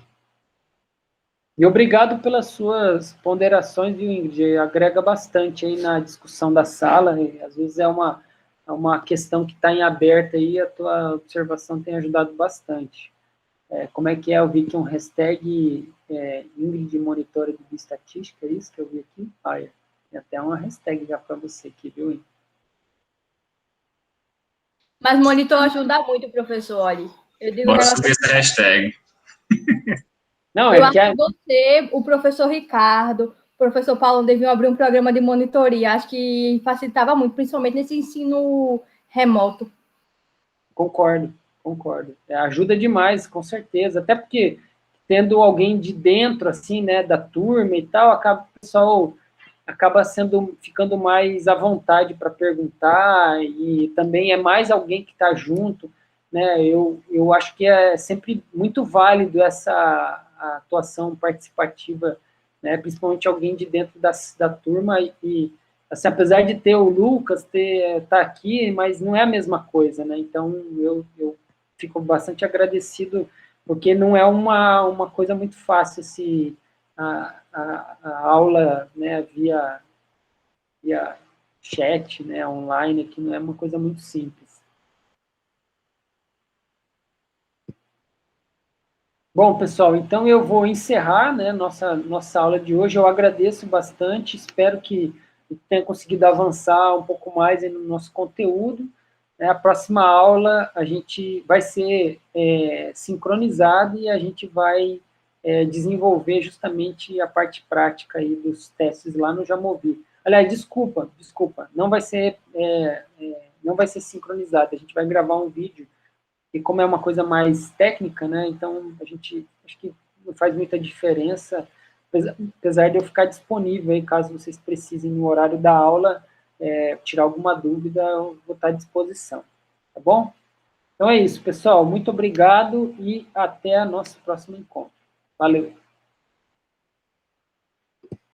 E obrigado pelas suas ponderações, viu, Ingrid? Agrega bastante aí na discussão da sala. E às vezes é uma questão que está em aberto aí, a tua observação tem ajudado bastante. Como é que é? Eu vi que um hashtag Ingrid Monitora de Bioestatística, é isso que eu vi aqui? Tem até uma hashtag já para você aqui, viu, Ingrid? Mas monitor ajuda muito, professor, olha. Eu digo Bora subir essa hashtag. Não, eu acho que você, o professor Ricardo, o professor Paulo deviam abrir um programa de monitoria. Acho que facilitava muito, principalmente nesse ensino remoto. Concordo. Ajuda demais, com certeza. Até porque, tendo alguém de dentro, assim, né, da turma e tal, o pessoal acaba ficando mais à vontade para perguntar, e também é mais alguém que está junto, né? Eu acho que é sempre muito válido essa atuação participativa, né? Principalmente alguém de dentro da turma, e assim, apesar de ter o Lucas, tá aqui, mas não é a mesma coisa, né? Então, eu fico bastante agradecido, porque não é uma coisa muito fácil a aula, né, via chat, né, online, que não é uma coisa muito simples. Bom, pessoal, então eu vou encerrar, né, nossa aula de hoje. Eu agradeço bastante, espero que tenha conseguido avançar um pouco mais no nosso conteúdo. A próxima aula a gente vai ser sincronizado e a gente vai desenvolver justamente a parte prática aí dos testes lá no Jamovi. Aliás, desculpa, não vai ser sincronizado, a gente vai gravar um vídeo, e como é uma coisa mais técnica, né, então a gente, acho que não faz muita diferença, apesar de eu ficar disponível aí, caso vocês precisem no horário da aula, tirar alguma dúvida, eu vou estar à disposição, tá bom? Então é isso, pessoal, muito obrigado e até o nosso próximo encontro. Valeu!